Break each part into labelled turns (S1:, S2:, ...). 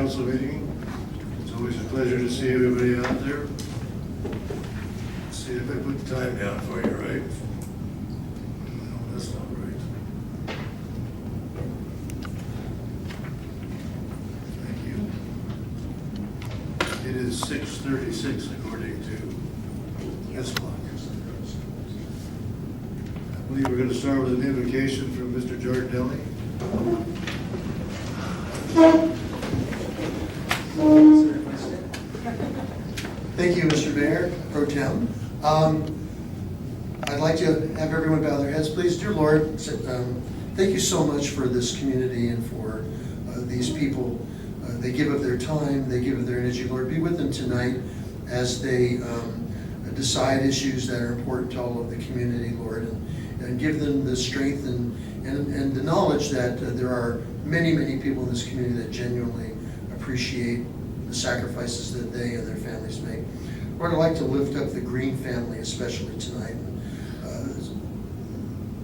S1: council meeting. It's always a pleasure to see everybody out there. Let's see if I put the time down for you, right? No, that's not right. Thank you. It is 6:36 according to this clock. I believe we're going to start with an invocation from Mr. Giardelli.
S2: Thank you, Mr. Mayor, Pro Tem. I'd like to have everyone bow their heads, please. Dear Lord, thank you so much for this community and for these people. They give up their time, they give up their energy. Lord, be with them tonight as they decide issues that are important to all of the community, Lord, and give them the strength and the knowledge that there are many, many people in this community that genuinely appreciate the sacrifices that they and their families make. Lord, I'd like to lift up the Green family, especially tonight.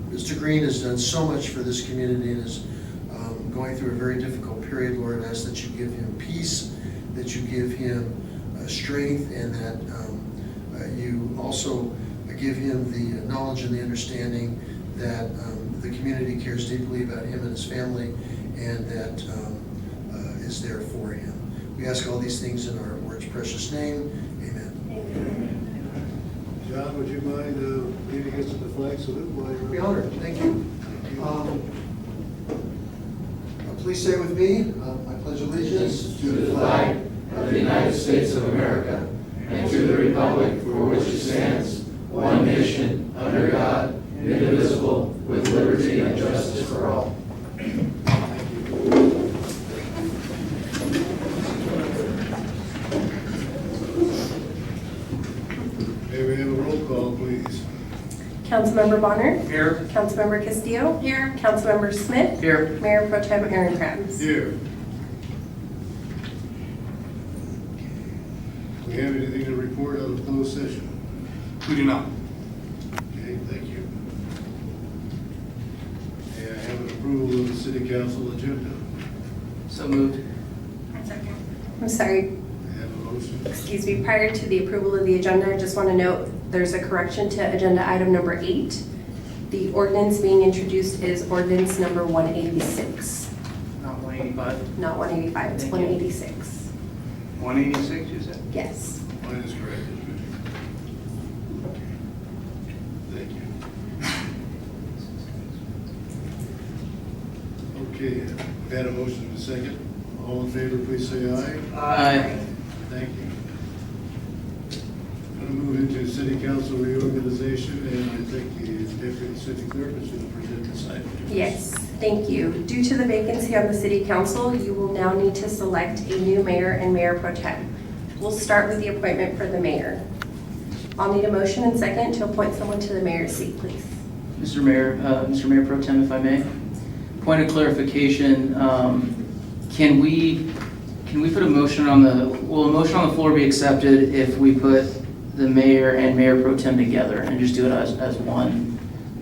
S2: Mr. Green has done so much for this community and is going through a very difficult period. Lord, I ask that you give him peace, that you give him strength, and that you also give him the knowledge and the understanding that the community cares deeply about him and his family, and that is there for him. We ask all these things in our Lord's precious name. Amen.
S1: John, would you mind leading us to the flag salute while you're
S2: Be honored. Thank you. Please say with me, I pledge allegiance
S3: to the flag of the United States of America and to the republic for which it stands, one nation, under God, indivisible, with liberty and justice for all.
S1: May we have a roll call, please?
S4: Councilmember Bonner?
S3: Here.
S4: Councilmember Castillo? Here. Councilmember Smith?
S3: Here.
S4: Mayor Pro Tem Aaron Kranz?
S1: Here. Do we have anything to report out of closed session?
S3: We do not.
S1: Okay, thank you. May I have an approval of the city council agenda?
S3: So moved.
S4: I'm sorry,
S1: May I have a motion?
S4: excuse me, prior to the approval of the agenda, I just want to note there's a correction to agenda item number 8. The ordinance being introduced is ordinance number 186,
S3: Not 185.
S4: not 185, it's
S3: Thank you.
S4: 186.
S3: 186, you said?
S4: Yes.
S1: Mine is corrected. Thank you. Okay, we had a motion and a second. All in favor, please say aye.
S3: Aye.
S1: Thank you. I'm going to move into city council reorganization, and I think the deputy city clerk is going to present this item.
S4: Yes, thank you. Due to the vacancy on the city council, you will now need to select a new mayor and mayor pro tem. We'll start with the appointment for the mayor. I'll need a motion and second to appoint someone to the mayor's seat, please.
S5: Mr. Mayor Pro Tem, if I may. Point of clarification, can we put a motion on will a motion on the floor be accepted if we put the mayor and mayor pro tem together and just do it as one?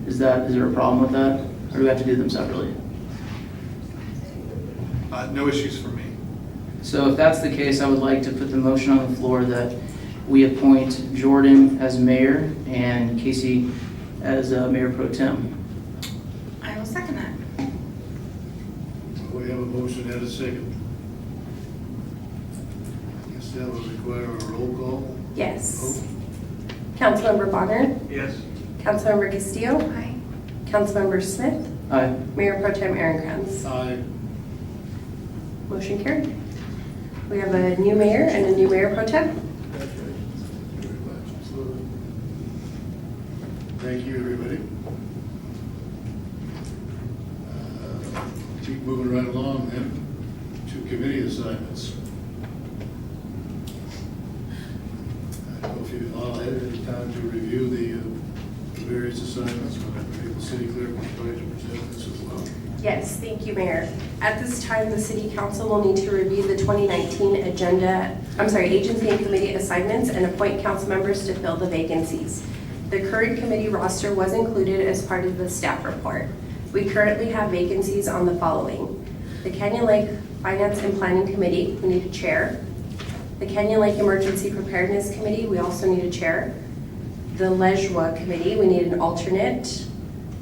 S5: Is there a problem with that? Or do we have to do them separately?
S3: No issues for me.
S5: So if that's the case, I would like to put the motion on the floor that we appoint Jordan as mayor and Casey as mayor pro tem.
S6: I will second that.
S1: We have a motion and a second. I guess that will require a roll call.
S4: Yes. Councilmember Bonner?
S3: Yes.
S4: Councilmember Castillo?
S6: Aye.
S4: Councilmember Smith?
S5: Aye.
S4: Mayor pro tem Aaron Kranz?
S1: Aye.
S4: Motion carried. We have a new mayor and a new mayor pro tem.
S1: Thank you, everybody. Keep moving right along then to committee assignments. I don't know if you all had any time to review the various assignments, but I believe the city clerk was going to present this as well.
S4: Yes, thank you, Mayor. At this time, the City Council will need to review the 2019 agency and committee assignments and appoint council members to fill the vacancies. The current committee roster was included as part of the staff report. We currently have vacancies on the following: the Canyon Lake Finance and Planning Committee, we need a chair. The Canyon Lake Emergency Preparedness Committee, we also need a chair. The Lejua Committee, we need an alternate.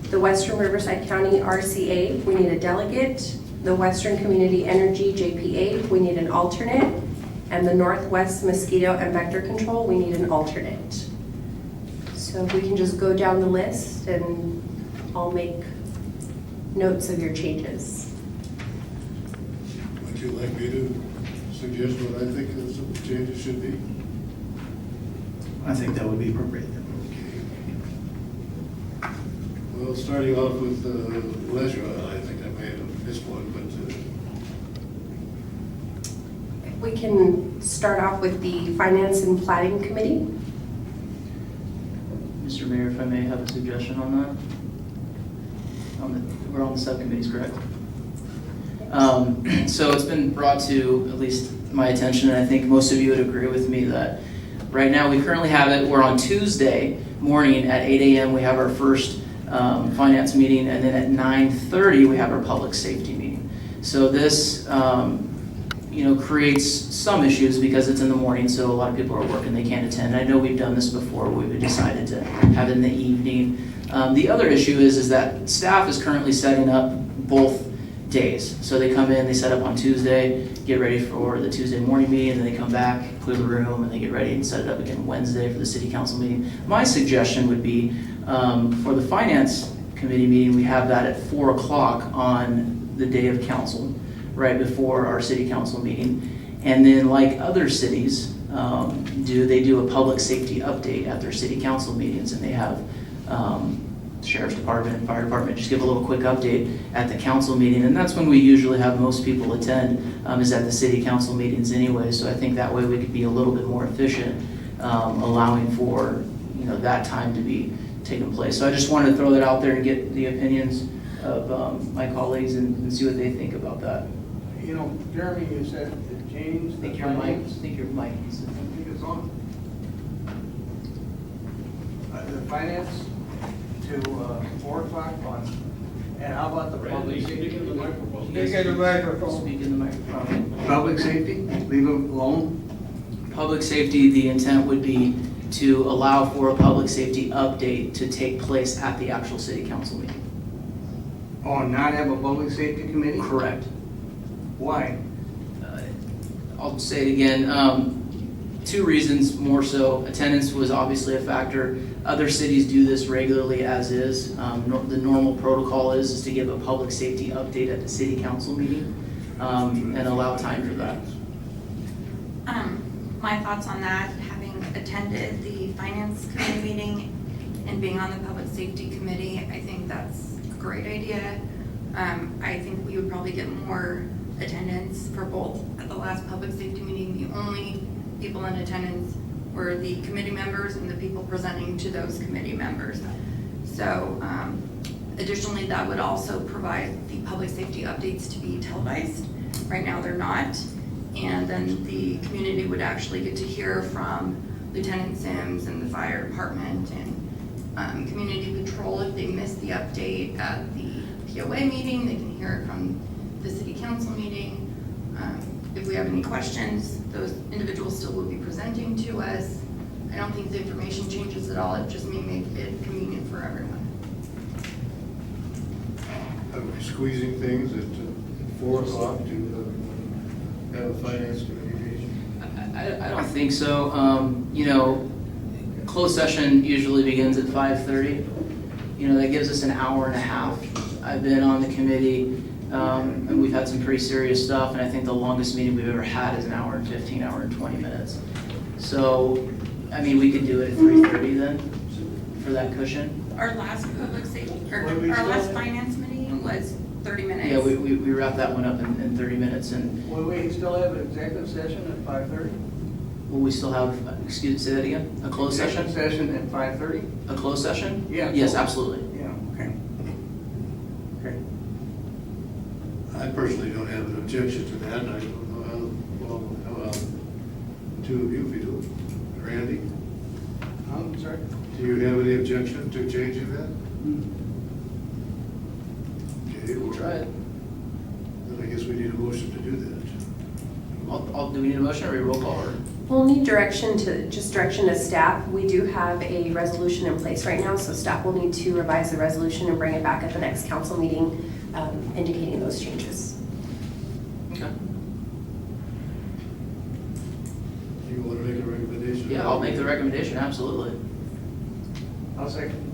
S4: The Western Riverside County RCA, we need a delegate. The Western Community Energy JPA, we need an alternate. And the Northwest Mosquito and Vector Control, we need an alternate. So if we can just go down the list and I'll make notes of your changes.
S1: Would you like me to suggest what I think some changes should be?
S7: I think that would be appropriate.
S1: Okay. Well, starting off with Leisure, I think I may have missed one, but
S4: We can start off with the Finance and Planning Committee.
S5: Mr. Mayor, if I may have a suggestion on that? We're on the subcommittees, correct? So it's been brought to at least my attention, and I think most of you would agree with me that right now we currently have it, we're on Tuesday morning at 8 a.m. we have our first finance meeting, and then at 9:30 we have our public safety meeting. So this creates some issues because it's in the morning, so a lot of people are working, they can't attend. I know we've done this before, we've decided to have it in the evening. The other issue is that staff is currently setting up both days. So they come in, they set up on Tuesday, get ready for the Tuesday morning meeting, and then they come back, clear the room, and they get ready and set it up again Wednesday for the city council meeting. My suggestion would be for the finance committee meeting, we have that at 4 o'clock on the day of council, right before our city council meeting. And then like other cities they do a public safety update at their city council meetings, and they have sheriff's department and fire department just give a little quick update at the council meeting, and that's when we usually have most people attend, is at the city council meetings anyway. So I think that way we could be a little bit more efficient, allowing for that time to be taking place. So I just wanted to throw that out there and get the opinions of my colleagues and see what they think about that.
S7: Jeremy, you said to change the
S5: Think your mic.
S7: finance.
S5: Think your mic.
S7: I think it's on. The finance to 4 o'clock on, and how about the public safety?
S5: Speak in the microphone.
S7: Speak in the microphone. Public safety, leave it alone?
S5: Public safety, the intent would be to allow for a public safety update to take place at the actual city council meeting.
S7: Or not have a public safety committee?
S5: Correct.
S7: Why?
S5: I'll say it again, 2 reasons more so. Attendance was obviously a factor. Other cities do this regularly as is. The normal protocol is to give a public safety update at the city council meeting and allow time for that.
S6: My thoughts on that, having attended the finance committee meeting and being on the public safety committee, I think that's a great idea. I think we would probably get more attendance for both. At the last public safety meeting, the only people in attendance were the committee members and the people presenting to those committee members. So additionally, that would also provide the public safety updates to be televised. Right now, they're not. And then the community would actually get to hear from Lieutenant Sims and the fire department and community patrol if they missed the update at the POA meeting. They can hear it from the city council meeting. If we have any questions, those individuals still will be presenting to us. I don't think the information changes at all. It just may make it convenient for everyone.
S1: are we squeezing things at 4 o'clock to have a finance committee meeting?
S5: I don't think so. Closed session usually begins at 5:30. That gives us an hour and a half. I've been on the committee, and we've had some pretty serious stuff, and I think the longest meeting we've ever had is an hour and 15, hour and 20 minutes. So, we could do it at 3:30 then, for that cushion.
S6: Our last public safety, or our last finance meeting was 30 minutes.
S5: Yeah, we wrapped that one up in 30 minutes, and
S7: Will we still have an executive session at 5:30?
S5: will we still have, say that again? A closed session?
S7: Executive session at 5:30?
S5: A closed session?
S7: Yeah.
S5: Yes, absolutely.
S7: Yeah, okay. Okay.
S1: I personally don't have an objection to that, and I don't know how the two of you feel. Randy,
S7: I'm sorry?
S1: do you have any objection to changing that? Okay,
S5: We'll try it.
S1: then I guess we need a motion to do that.
S5: do we need a motion or a roll call or?
S4: We'll need direction to staff. We do have a resolution in place right now, so staff will need to revise the resolution and bring it back at the next council meeting, indicating those changes.
S5: Okay.
S1: You want to make a recommendation?
S5: Yeah, I'll make the recommendation, absolutely.
S7: I'll second.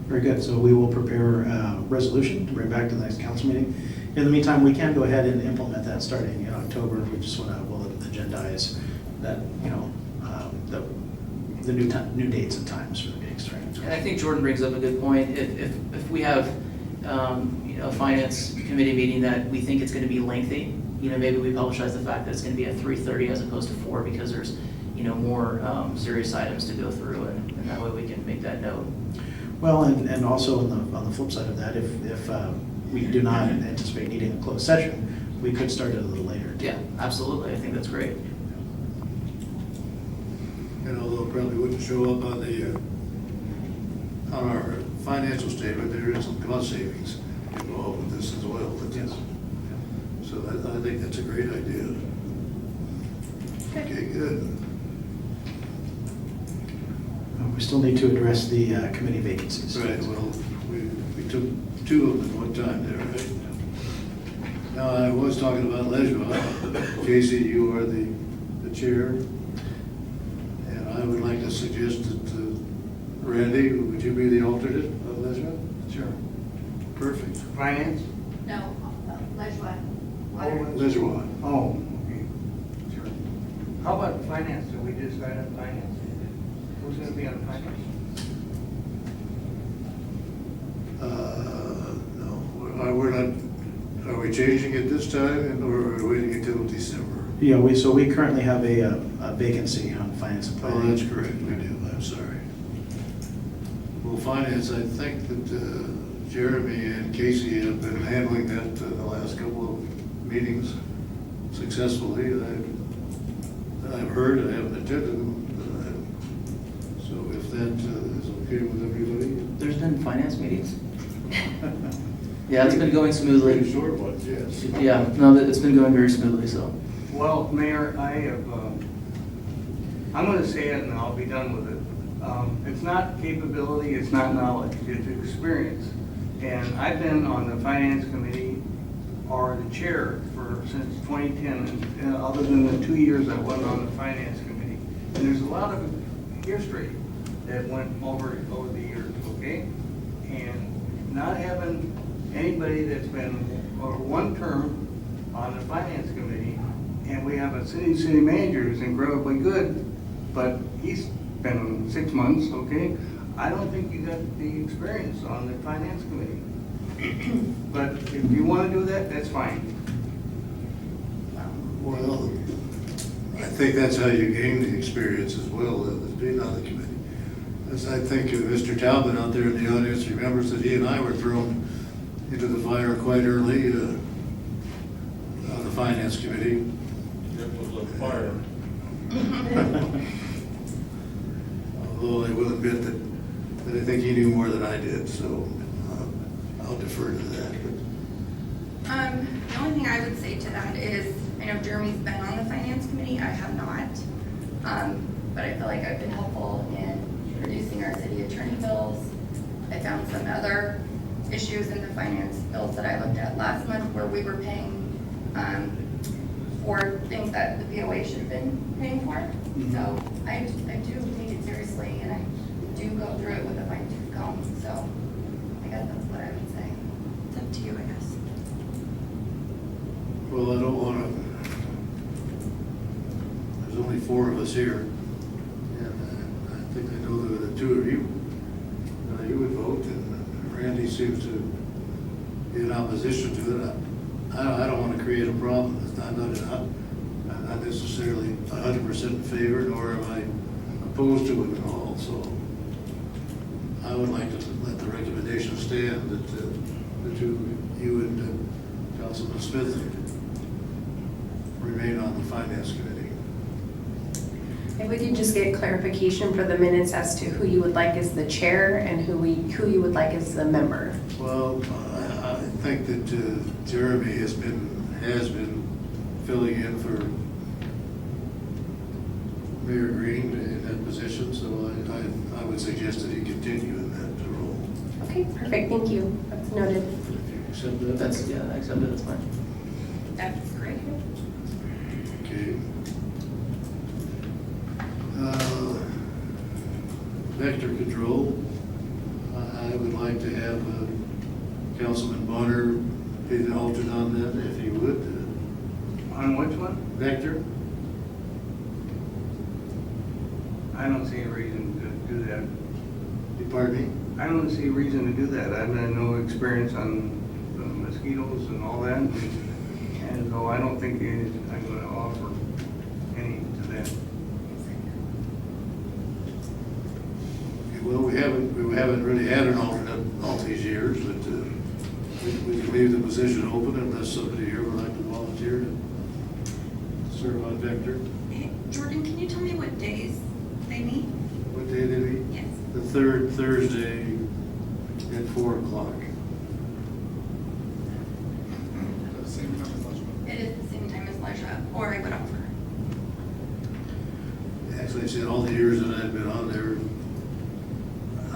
S8: Very good, so we will prepare a resolution to bring back to the next council meeting. In the meantime, we can go ahead and implement that starting in October. We just want to, we'll agendize that, the new dates and times for the meetings.
S5: And I think Jordan brings up a good point. If we have, a finance committee meeting that we think it's going to be lengthy, maybe we publicize the fact that it's going to be at 3:30 as opposed to 4 because there's, more serious items to go through, and that way we can make that note.
S8: Well, and also on the flip side of that, if we do not anticipate needing a closed session, we could start it a little later. too.
S5: Yeah, absolutely. I think that's great.
S1: And although it probably wouldn't show up on our financial statement, there is some cost savings involved with this as well.
S8: Yes.
S1: So I think that's a great idea. Okay, good.
S8: We still need to address the committee vacancies.
S1: Right, well, we took 2 of them at one time there, right? Now, I was talking about Leisure. Casey, you are the chair. And I would like to suggest that Randy, would you be the alternate of Leisure?
S7: Sure.
S1: Perfect.
S7: Finance?
S6: No, Leisure.
S1: Leisure.
S7: Oh, okay, sure. How about finance? Did we decide on finance? Who's gonna be on finance?
S1: No, we're not, are we changing it this time or are we waiting until December?
S8: Yeah, we currently have a vacancy on finance and
S1: Oh,
S8: planning.
S1: that's correct, we do, I'm sorry. Well, finance, I think that Jeremy and Casey have been handling that the last couple of meetings successfully. I've heard, I haven't attended them. So if that is okay with everybody.
S5: There's been finance meetings? Yeah, it's been going smoothly.
S1: Pretty short ones, yes.
S5: Yeah, no, it's been going very smoothly, so.
S7: Well, Mayor, I have, I'm gonna say it and I'll be done with it. It's not capability, it's not knowledge, it's experience. And I've been on the finance committee or the chair since 2010, and other than the 2 years I wasn't on the finance committee. And there's a lot of history that went over the years, okay? And not having anybody that's been over 1 term on the finance committee, and we have a city manager who's incredibly good, but he's been 6 months, okay? I don't think you got the experience on the finance committee. But if you want to do that, that's fine.
S1: Well, I think that's how you gain the experience as well, as being on the committee. As I think Mr. Talbot out there in the audience remembers that he and I were thrown into the fire quite early on the finance committee.
S9: It was a fire.
S1: Although I will admit that I think he knew more than I did, so I'll defer to that.
S6: The only thing I would say to that is, I know Jeremy's been on the finance committee, I have not. But I feel like I've been helpful in reducing our city attorney bills. I found some other issues in the finance bills that I looked at last month where we were paying for things that the POA should have been paying for. So I do take it seriously, and I do go through it with a fine tooth comb. So I guess that's what I would say. It's up to you, I guess.
S1: Well, I don't want to, there's only 4 of us here, and I think I know the 2 of you, you would vote, and Randy seems to be in opposition to it. I don't want to create a problem. I'm not necessarily 100% in favor, nor am I opposed to it at all, so I would like to let the recommendation stand that the 2, you and Councilman Smith, remain on the finance committee.
S4: If we could just get clarification for the minutes as to who you would like as the chair and who you would like as the member.
S1: Well, I think that Jeremy has been filling in for Mayor Green in that position, so I would suggest that he continue in that role.
S4: Okay, perfect, thank you. That's noted.
S1: If you accept that?
S5: That's, yeah, I accept it, that's fine.
S6: That's great.
S1: Okay. Vector control, I would like to have Councilman Bonner be the alternate on that, if he would.
S7: On which one?
S1: Vector?
S7: I don't see a reason to do that.
S1: Pardon
S7: I don't see a reason to do that. I've had no experience on the mosquitoes and all that, and so I don't think I'm gonna offer any to them.
S1: me? Well, we haven't really had an alternate all these years, but we can leave the position open unless somebody here would like to volunteer to serve on Vector.
S6: Hey, Jordan, can you tell me what days they meet?
S1: What day did we?
S6: Yes.
S1: The third Thursday at 4 o'clock.
S6: It is the same time as Leisure, or I would offer.
S1: Actually, it's in all the years that I've been on there,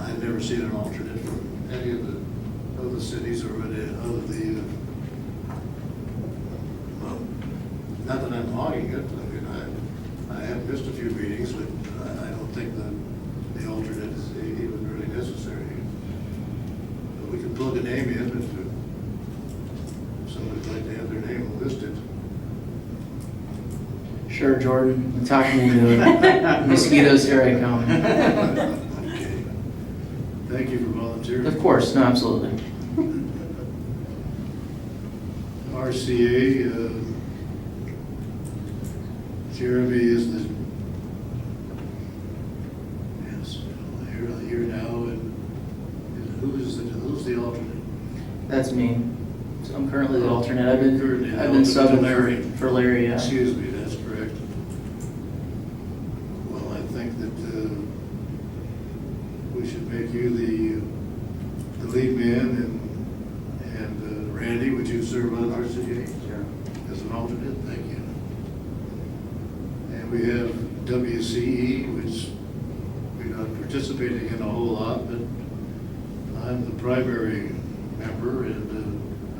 S1: I've never seen an alternate from any of the cities or any of the, well, not that I'm hogging it, I mean, I have missed a few meetings, but I don't think that the alternate is even really necessary. But we can plug a name in if somebody'd like to have their name listed.
S5: Sure, Jordan, talk me into mosquitoes, here I come.
S1: Okay. Thank you for volunteering.
S5: Of course, no, absolutely.
S1: RCA, Jeremy is the, yes, here now, and who's the alternate?
S5: That's me. So I'm currently the alternate. I've
S1: Currently
S5: been
S1: the
S5: subbing
S1: alternate, Larry.
S5: for Larry, yeah.
S1: Excuse me, that's correct. Well, I think that we should make you the lead man, and Randy, would you serve on RCA?
S7: Sure.
S1: As an alternate, thank you. And we have WCE, which we're not participating in a whole lot, but I'm the primary member, and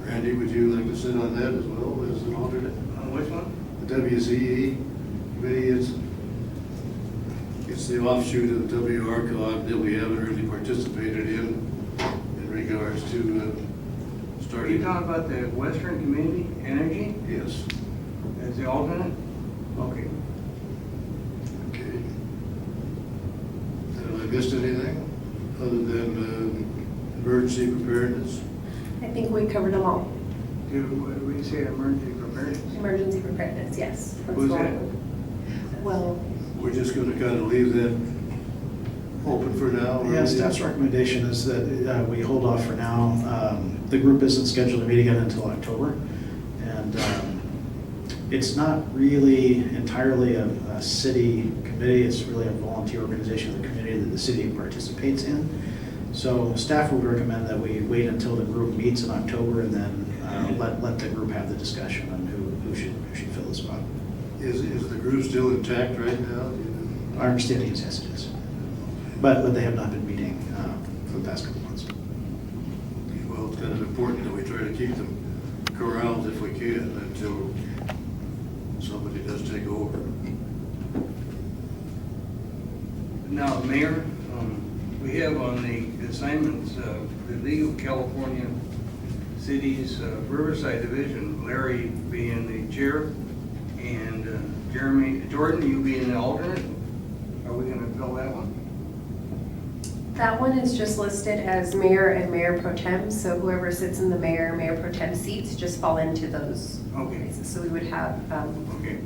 S1: Randy, would you like to sit on that as well as an alternate?
S7: On which one?
S1: The WCE committee it's the offshoot of WRCOG that we haven't really participated in regards to
S7: Are
S1: starting.
S7: you talking about the Western Community Energy
S1: Yes.
S7: as the alternate? Okay.
S1: Okay. Have I missed anything other than emergency preparedness?
S4: I think we covered them all.
S7: What do we say, emergency preparedness?
S4: Emergency preparedness, yes. That's
S7: Who's
S4: the
S7: that?
S4: one. Well,
S1: We're just going to kind of leave that open for now? or
S8: Yeah,
S1: we-
S8: staff's recommendation is that we hold off for now. The group isn't scheduled to meet again until October. And it's not really entirely a city committee, it's really a volunteer organization of the community that the city participates in. So staff would recommend that we wait until the group meets in October and then let the group have the discussion on who should fill the spot.
S1: Is the group still intact right now? Do you know?
S8: Our understanding is yes, it is. But they have not been meeting for the past couple months.
S1: Well, it's kind of important that we try to keep them corralled if we can until somebody does take over.
S7: Now, Mayor, we have on the assignments, the League of California Cities Riverside Division, Larry being the chair, and Jordan, you being the alternate. Are we gonna fill that one?
S4: that one is just listed as mayor and mayor pro tem, so whoever sits in the mayor pro tem seats just fall into those
S7: Okay,
S4: places. So we would have,
S7: okay.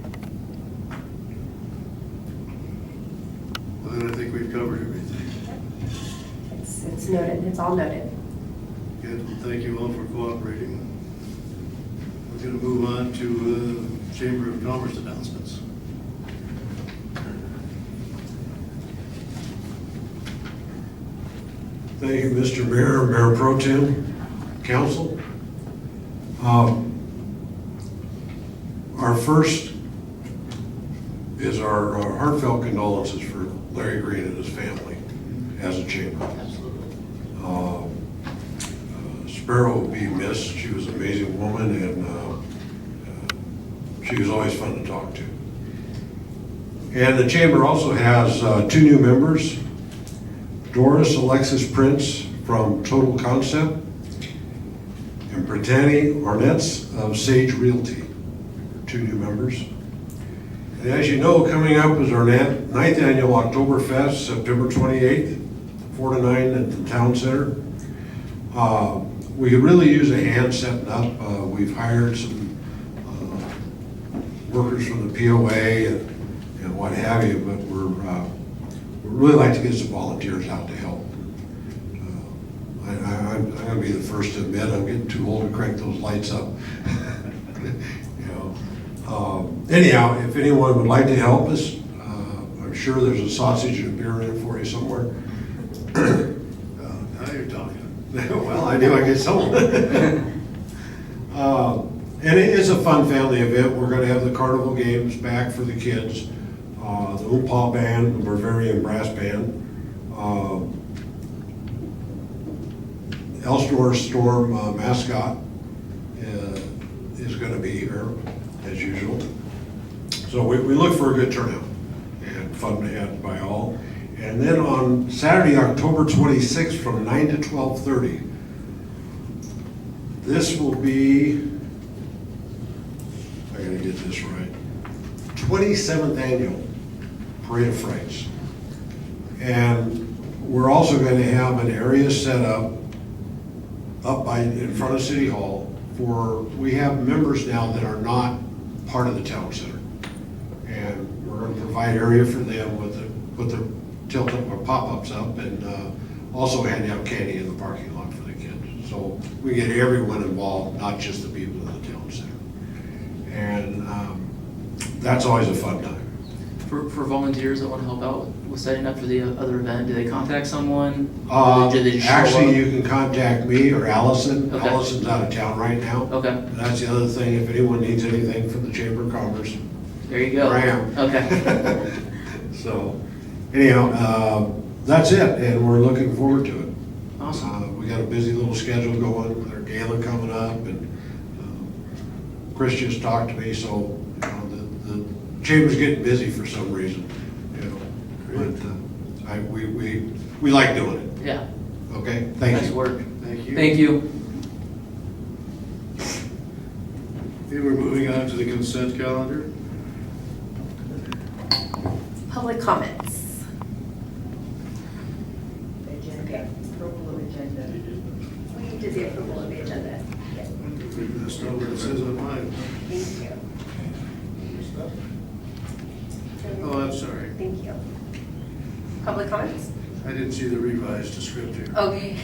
S1: Well, then I think we've covered everything.
S4: it's noted, it's all noted.
S1: Good, well, thank you all for cooperating. We're going to move on to Chamber of Commerce announcements.
S10: Thank you, Mr. Mayor, Mayor Pro Tem, Council. Our Our first is our heartfelt condolences for Larry Green and his family as a chamber.
S5: Absolutely.
S10: Sparrow will be missed. She was an amazing woman, and she was always fun to talk to. And the chamber also has 2 new members, Doris Alexis Prince from Total Concept, and Brittany Arnetz of Sage Realty, 2 new members. And as you know, coming up is our 9th annual Oktoberfest, September 28th, 4 to 9 at the Town Center. We could really use a hand setting up. We've hired some workers from the POA and what have you, but we'd really like to get some volunteers out to help. I'm going to be the first to admit I'm getting too old to crank those lights up. Anyhow, if anyone would like to help us, I'm sure there's a sausage and a beer in it for you somewhere.
S1: Now you're talking.
S10: Well, I knew I'd get someone. And it is a fun family event. We're going to have the carnival games back for the kids, the Oompa Band, the Bavarian Brass Band, Elsinore Storm mascot is going to be here as usual. So we look for a good turnout and fun to have by all. And then on Saturday, October 26th from 9 to 12:30, this will be, I gotta get this right, 27th annual Parade of Frights. And we're also going to have an area set up in front of City Hall we have members now that are not part of the Town Center. And we're going to provide area for them put their tilt-up or pop-ups up, and also hand out candy in the parking lot for the kids. So we get everyone involved, not just the people in the Town Center. And that's always a fun time.
S5: For volunteers that want to help out with setting up for the other event, do they contact someone? Do they just show
S10: Actually,
S5: up?
S10: you can contact me or Allison.
S5: Okay.
S10: Allison's out of town right now.
S5: Okay,
S10: And that's the other thing, if anyone needs anything from the Chamber of Commerce,
S5: there you go.
S10: here I am.
S5: Okay.
S10: So, anyhow, that's it, and we're looking forward to it.
S5: Awesome.
S10: We got a busy little schedule going with our gala coming up, and Chris just talked to me, so the Chamber's getting busy for some reason, but we like doing it.
S5: Yeah.
S10: Okay, thank
S5: Nice
S10: you.
S5: work.
S1: Thank you.
S5: Thank you.
S1: Okay, we're moving on to the consent calendar.
S4: Public comments.
S11: Agenda, approval of agenda.
S4: We did the approval of the agenda. Yes.
S1: That's not what it says on mine.
S4: Thank you.
S1: Oh, I'm sorry.
S4: Thank you. Public comments?
S1: I didn't see the revised descriptor.
S4: Okay.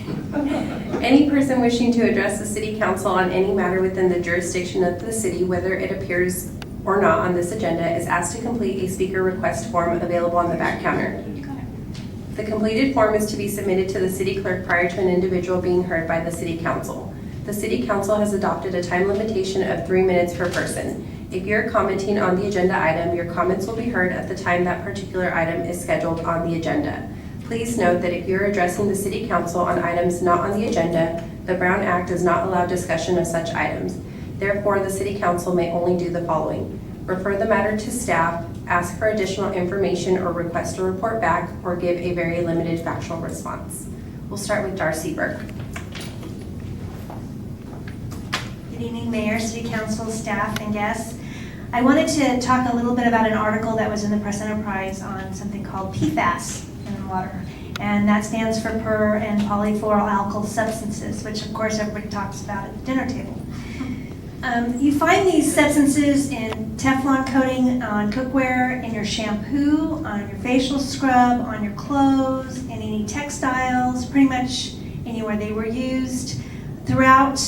S4: Any person wishing to address the city council on any matter within the jurisdiction of the city, whether it appears or not on this agenda, is asked to complete a speaker request form available on the back counter. The completed form is to be submitted to the city clerk prior to an individual being heard by the city council. The city council has adopted a time limitation of 3 minutes per person. If you're commenting on the agenda item, your comments will be heard at the time that particular item is scheduled on the agenda. Please note that if you're addressing the city council on items not on the agenda, the Brown Act does not allow discussion of such items. Therefore, the city council may only do the following: refer the matter to staff, ask for additional information or request a report back, or give a very limited factual response. We'll start with Darcy Burke.
S12: Good evening, Mayor, City Council, staff, and guests. I wanted to talk a little bit about an article that was in the Press Enterprise on something called PFAS in water. And that stands for per and polyfluoroalkyl substances, which of course everybody talks about at the dinner table. You find these substances in Teflon coating on cookware, in your shampoo, on your facial scrub, on your clothes, in any textiles, pretty much anywhere they were used, throughout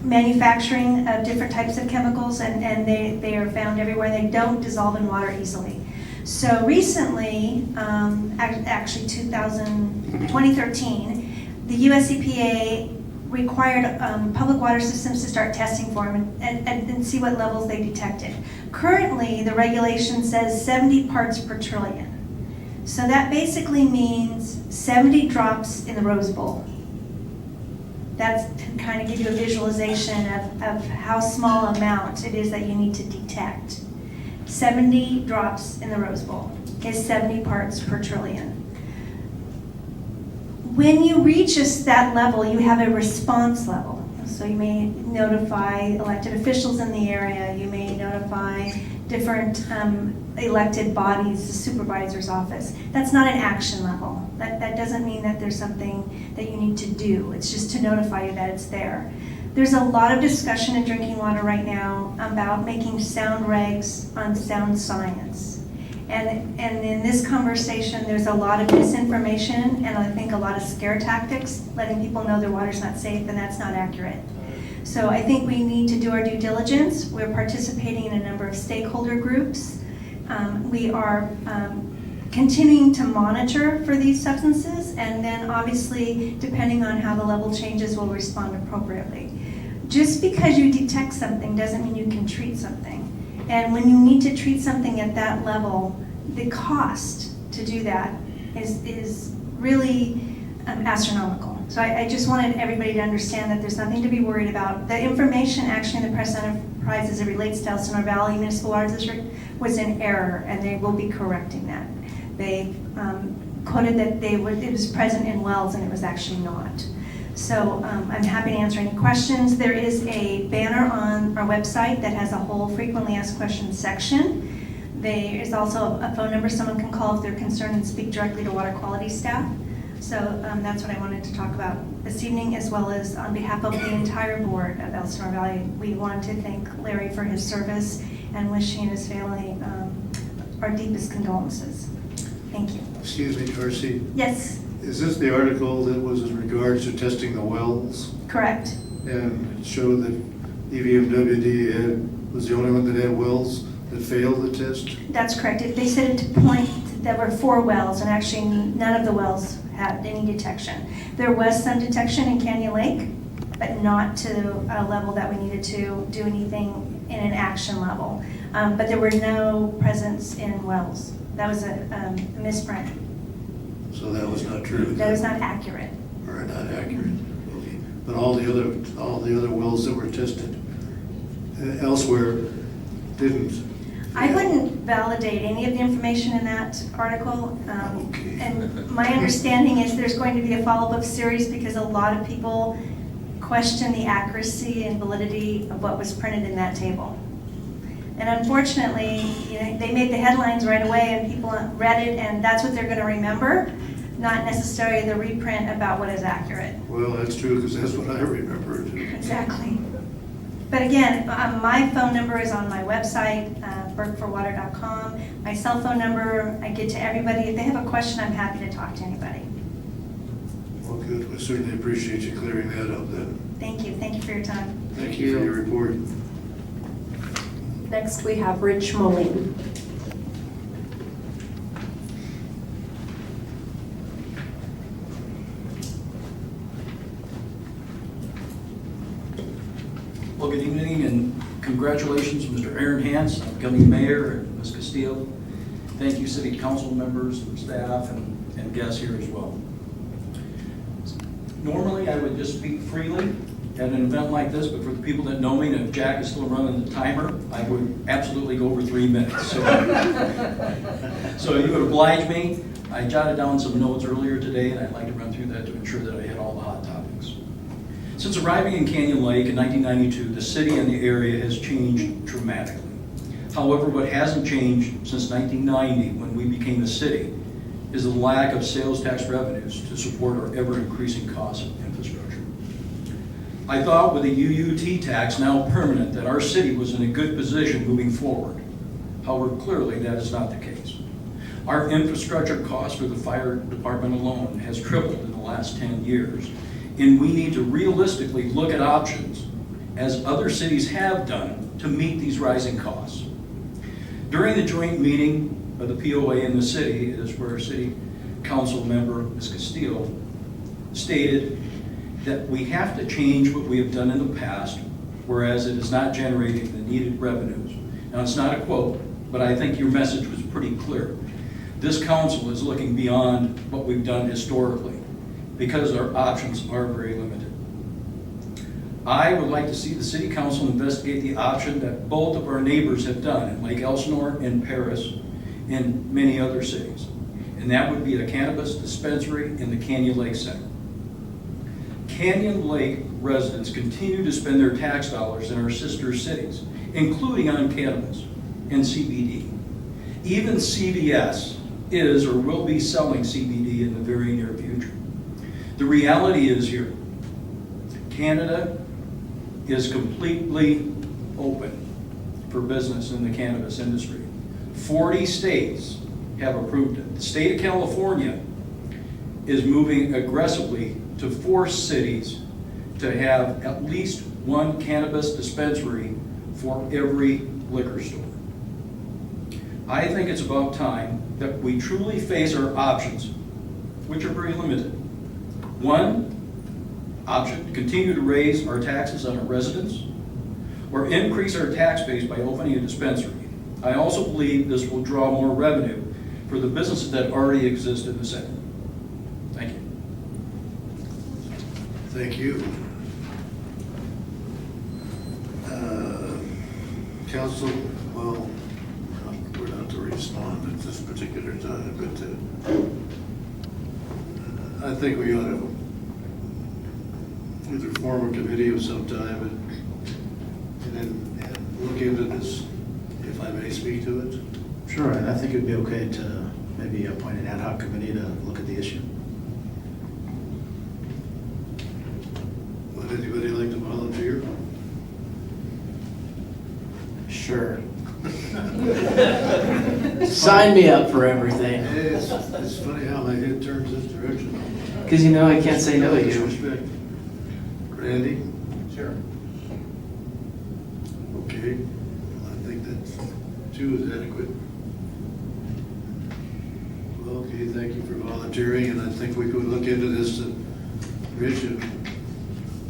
S12: manufacturing of different types of chemicals, and they are found everywhere. They don't dissolve in water easily. So recently, actually 2013, the US EPA required public water systems to start testing for them and see what levels they detected. Currently, the regulation says 70 parts per trillion. So that basically means 70 drops in the Rose Bowl. That's to kind of give you a visualization of how small amount it is that you need to detect. 70 drops in the Rose Bowl is 70 parts per trillion. When you reach that level, you have a response level. So you may notify elected officials in the area, you may notify different elected bodies, the supervisor's office. That's not an action level. That doesn't mean that there's something that you need to do. It's just to notify you that it's there. There's a lot of discussion in drinking water right now about making sound regs on sound science. And in this conversation, there's a lot of misinformation and I think a lot of scare tactics, letting people know their water's not safe, and that's not accurate. So I think we need to do our due diligence. We're participating in a number of stakeholder groups. We are continuing to monitor for these substances, and then obviously, depending on how the level changes, we'll respond appropriately. Just because you detect something doesn't mean you can treat something. And when you need to treat something at that level, the cost to do that is really astronomical. So I just wanted everybody to understand that there's nothing to be worried about. The information actually in the press enterprise as it relates to Elsinore Valley Municipal Water District was in error, and they will be correcting that. They quoted that it was present in wells, and it was actually not. So I'm happy to answer any questions. There is a banner on our website that has a whole frequently asked questions section. There is also a phone number someone can call if they're concerned and speak directly to water quality staff. So that's what I wanted to talk about this evening, as well as on behalf of the entire board of Elsinore Valley. We want to thank Larry for his service and wish he and his family our deepest condolences. Thank you.
S1: Excuse me, Darcy.
S12: Yes,
S1: Is this the article that was in regards to testing the wells?
S12: correct.
S1: And it showed that EVMWD was the only one that had wells that failed the test?
S12: That's correct. They said it to point, there were 4 wells, and actually none of the wells had any detection. There was some detection in Canyon Lake, but not to a level that we needed to do anything in an action level. But there were no presence in wells. That was a misprint.
S1: So that was not true?
S12: That was not accurate.
S1: Or not accurate? Okay. But all the other wells that were tested elsewhere didn't?
S12: I wouldn't validate any of the information in that article.
S1: Okay.
S12: And my understanding is there's going to be a follow-up series because a lot of people question the accuracy and validity of what was printed in that table. And unfortunately, they made the headlines right away and people read it, and that's what they're going to remember, not necessarily the reprint about what is accurate.
S1: Well, that's true, because that's what I remembered.
S12: Exactly. But again, my phone number is on my website, burkeforwater.com. My cell phone number, I get to everybody. If they have a question, I'm happy to talk to anybody.
S1: Well, good. We certainly appreciate you clearing that up then.
S12: Thank you. Thank you for your time.
S1: Thank you for your report.
S4: Next, we have Rich Moline.
S13: Well, good evening and congratulations, Mr. Aaron Hance, on becoming mayor, and Ms. Castillo. Thank you, city council members, and staff, and guests here as well. Normally, I would just speak freely at an event like this, but for the people that know me, and if Jack is still running the timer, I would absolutely go over 3 minutes. So you would oblige me. I jotted down some notes earlier today, and I'd like to run through that to ensure that I hit all the hot topics. Since arriving in Canyon Lake in 1992, the city and the area has changed dramatically. However, what hasn't changed since 1990, when we became a city, is the lack of sales tax revenues to support our ever-increasing costs of infrastructure. I thought with the UUT tax now permanent that our city was in a good position moving forward. However, clearly that is not the case. Our infrastructure cost for the fire department alone has tripled in the last 10 years, and we need to realistically look at options, as other cities have done, to meet these rising costs. During the joint meeting of the POA in the city, is where City Council member Ms. Castillo stated, that we have to change what we have done in the past, whereas it is not generating the needed revenues. Now, it's not a quote, but I think your message was pretty clear. This council is looking beyond what we've done historically because our options are very limited. I would like to see the city council investigate the option that both of our neighbors have done in Lake Elsinore and Paris and many other cities. And that would be a cannabis dispensary in the Canyon Lake Center. Canyon Lake residents continue to spend their tax dollars in our sister cities, including on cannabis and CBD. Even CVS is or will be selling CBD in the very near future. The reality is here, Canada is completely open for business in the cannabis industry. 40 states have approved it. The state of California is moving aggressively to force cities to have at least one cannabis dispensary for every liquor store. I think it's about time that we truly face our options, which are very limited. One option, to continue to raise our taxes on our residents, or increase our tax base by opening a dispensary. I also believe this will draw more revenue for the businesses that already exist in the city. Thank you.
S1: Thank you. Council, well, we're not to respond at this particular time, but I think we ought to either form a committee of some time and look into this, if I may speak to it.
S8: Sure, and I think it'd be okay to maybe appoint an ad hoc committee to look at the issue.
S1: Would anybody like to volunteer?
S5: Sure. Sign me up for everything.
S1: It's funny how my head turns this direction.
S5: Because you know I can't say no to you.
S1: Respect. Randy?
S5: Sure.
S1: Okay, I think that 2 is adequate. Well, okay, thank you for volunteering, and I think we could look into this, Rich, and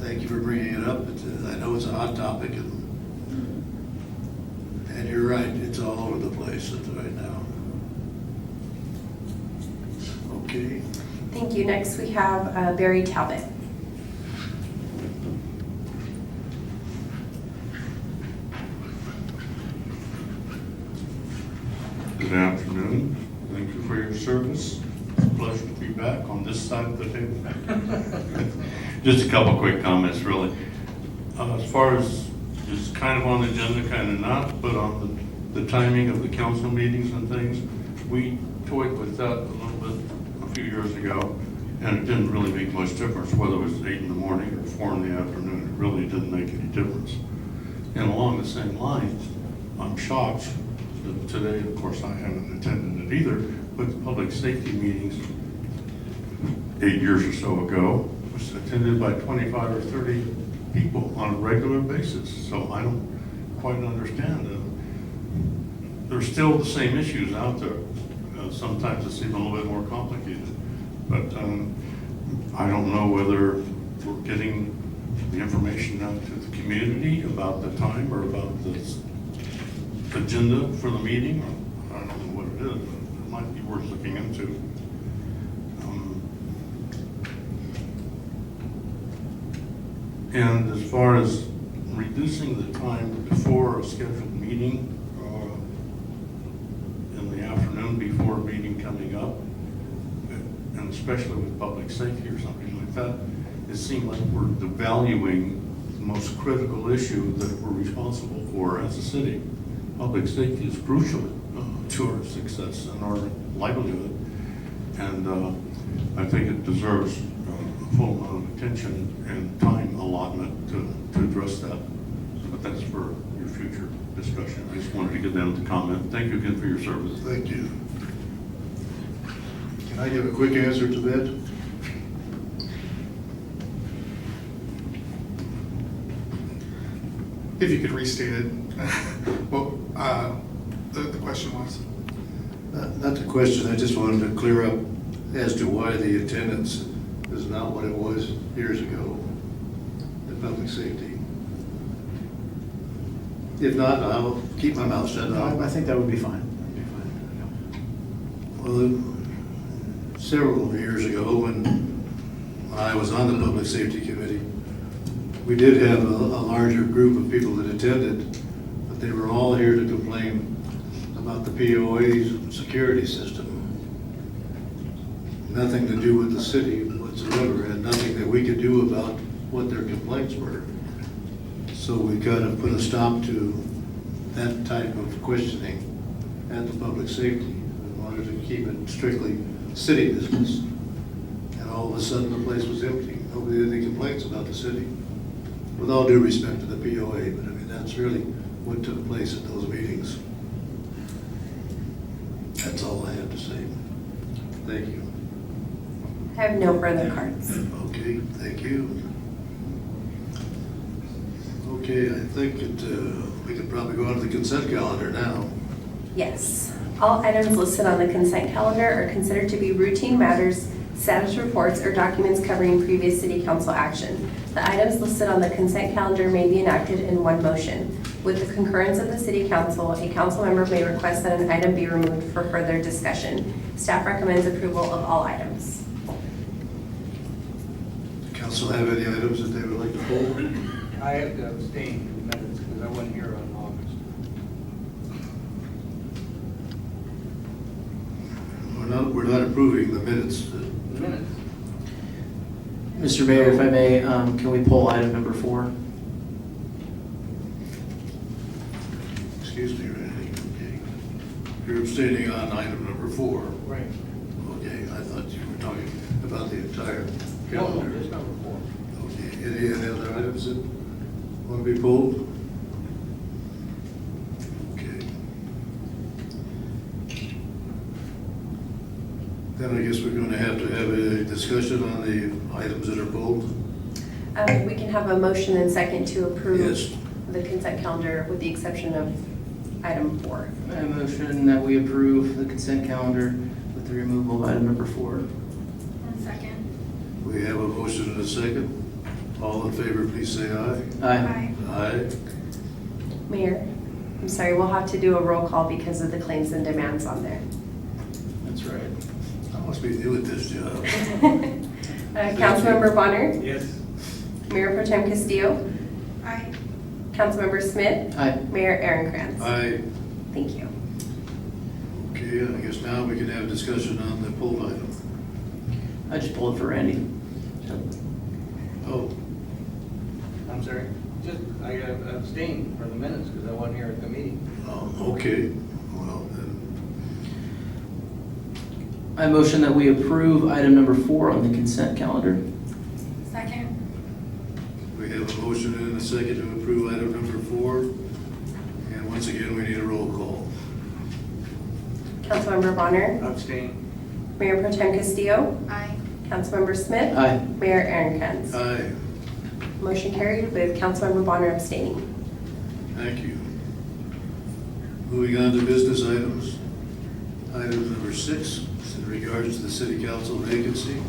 S1: thank you for bringing it up. I know it's a hot topic, and you're right, it's all over the place right now. Okay.
S4: Thank you. Next, we have Barry Talbot.
S9: Good afternoon. Thank you for your service. It's a pleasure to be back on this side of the table. Just a couple quick comments, really. As far as it's kind of on the agenda, kind of not, but on the timing of the council meetings and things, we toyed with that a little bit a few years ago, and it didn't really make much difference whether it was 8 in the morning or 4 in the afternoon. It really didn't make any difference. And along the same lines, I'm shocked that today, of course, I haven't attended it either, but the public safety meetings 8 years or so ago was attended by 25 or 30 people on a regular basis. So I don't quite understand it. There's still the same issues out there. Sometimes it's even a little bit more complicated. But I don't know whether we're getting the information out to the community about the time or about the agenda for the meeting. I don't know what it is, but it might be worth looking into. And as far as reducing the time before a scheduled meeting, in the afternoon before a meeting coming up, and especially with public safety or something like that, it seemed like we're devaluing the most critical issue that we're responsible for as a city. Public safety is crucial to our success and our livelihood, and I think it deserves a full amount of attention and time allotment to address that. But that's for your future discussion. I just wanted to get down to comment. Thank you again for your service.
S1: Thank you. Can I give a quick answer to that?
S14: If you could restate it, what the question was.
S1: Not the question, I just wanted to clear up as to why the attendance is not what it was years ago in public safety. If not, I'll keep my mouth shut.
S8: No, I think that would be fine.
S1: Well, several years ago, when I was on the Public Safety Committee, we did have a larger group of people that attended, but they were all here to complain about the POA's security system. Nothing to do with the city whatsoever, and nothing that we could do about what their complaints were. So we kind of put a stop to that type of questioning at the public safety. We wanted to keep it strictly city business. And all of a sudden, the place was empty. Nobody had any complaints about the city. With all due respect to the POA, but I mean, that's really what took place at those meetings. That's all I have to say. Thank you.
S4: I have no further cards.
S1: Okay, thank you. Okay, I think we could probably go on to the consent calendar now.
S4: Yes. All items listed on the consent calendar are considered to be routine matters, status reports, or documents covering previous city council action. The items listed on the consent calendar may be enacted in one motion. With the concurrence of the city council, a council member may request that an item be removed for further discussion. Staff recommends approval of all items.
S1: Does the council have any items that they would like to pull?
S7: I have to abstain from the minutes because I wasn't here on August.
S1: We're not approving the minutes.
S7: The minutes.
S5: Mr. Mayor, if I may, can we pull item number 4?
S1: Excuse me, Randy. Okay. You're abstaining on item number 4.
S7: Right.
S1: Okay, I thought you were talking about the entire
S7: No,
S1: calendar.
S7: just number 4.
S1: Okay, any other items that want to be pulled? Okay. Then I guess we're going to have a discussion on the items that are pulled.
S4: We can have a motion and second to approve
S1: Yes.
S4: the consent calendar with the exception of item 4.
S5: I motion that we approve the consent calendar with the removal of item number 4.
S6: One second.
S1: We have a motion and a second. All in favor, please say aye.
S5: Aye.
S1: Aye.
S4: Mayor, I'm sorry, we'll have to do a roll call because of the claims and demands on there.
S5: That's right.
S1: I must be new at this job.
S4: Councilmember Bonner,
S7: Yes.
S4: Mayor Pro Tem Castillo,
S6: Aye.
S4: Councilmember Smith,
S5: Aye.
S4: Mayor Aaron
S1: Aye.
S4: Thank you.
S1: Okay, I guess now we can have a discussion on the pulled item.
S5: I just pulled it for Randy.
S1: Oh,
S7: I'm sorry. Just, I abstained for the minutes because I wasn't here at the meeting.
S1: okay. Well, then,
S5: I motion that we approve item number 4 on the consent calendar.
S6: Second.
S1: we have a motion and a second to approve item number 4. And once again, we need a roll call.
S4: Councilmember Bonner,
S7: Abstain.
S4: Mayor Pro Tem Castillo,
S6: Aye.
S4: Councilmember Smith,
S5: Aye.
S4: Mayor Aaron
S1: Aye.
S4: Motion carried with Councilmember Bonner abstaining.
S1: Thank you. Moving on to business items. Item number 6 is in regards to the city council vacancy.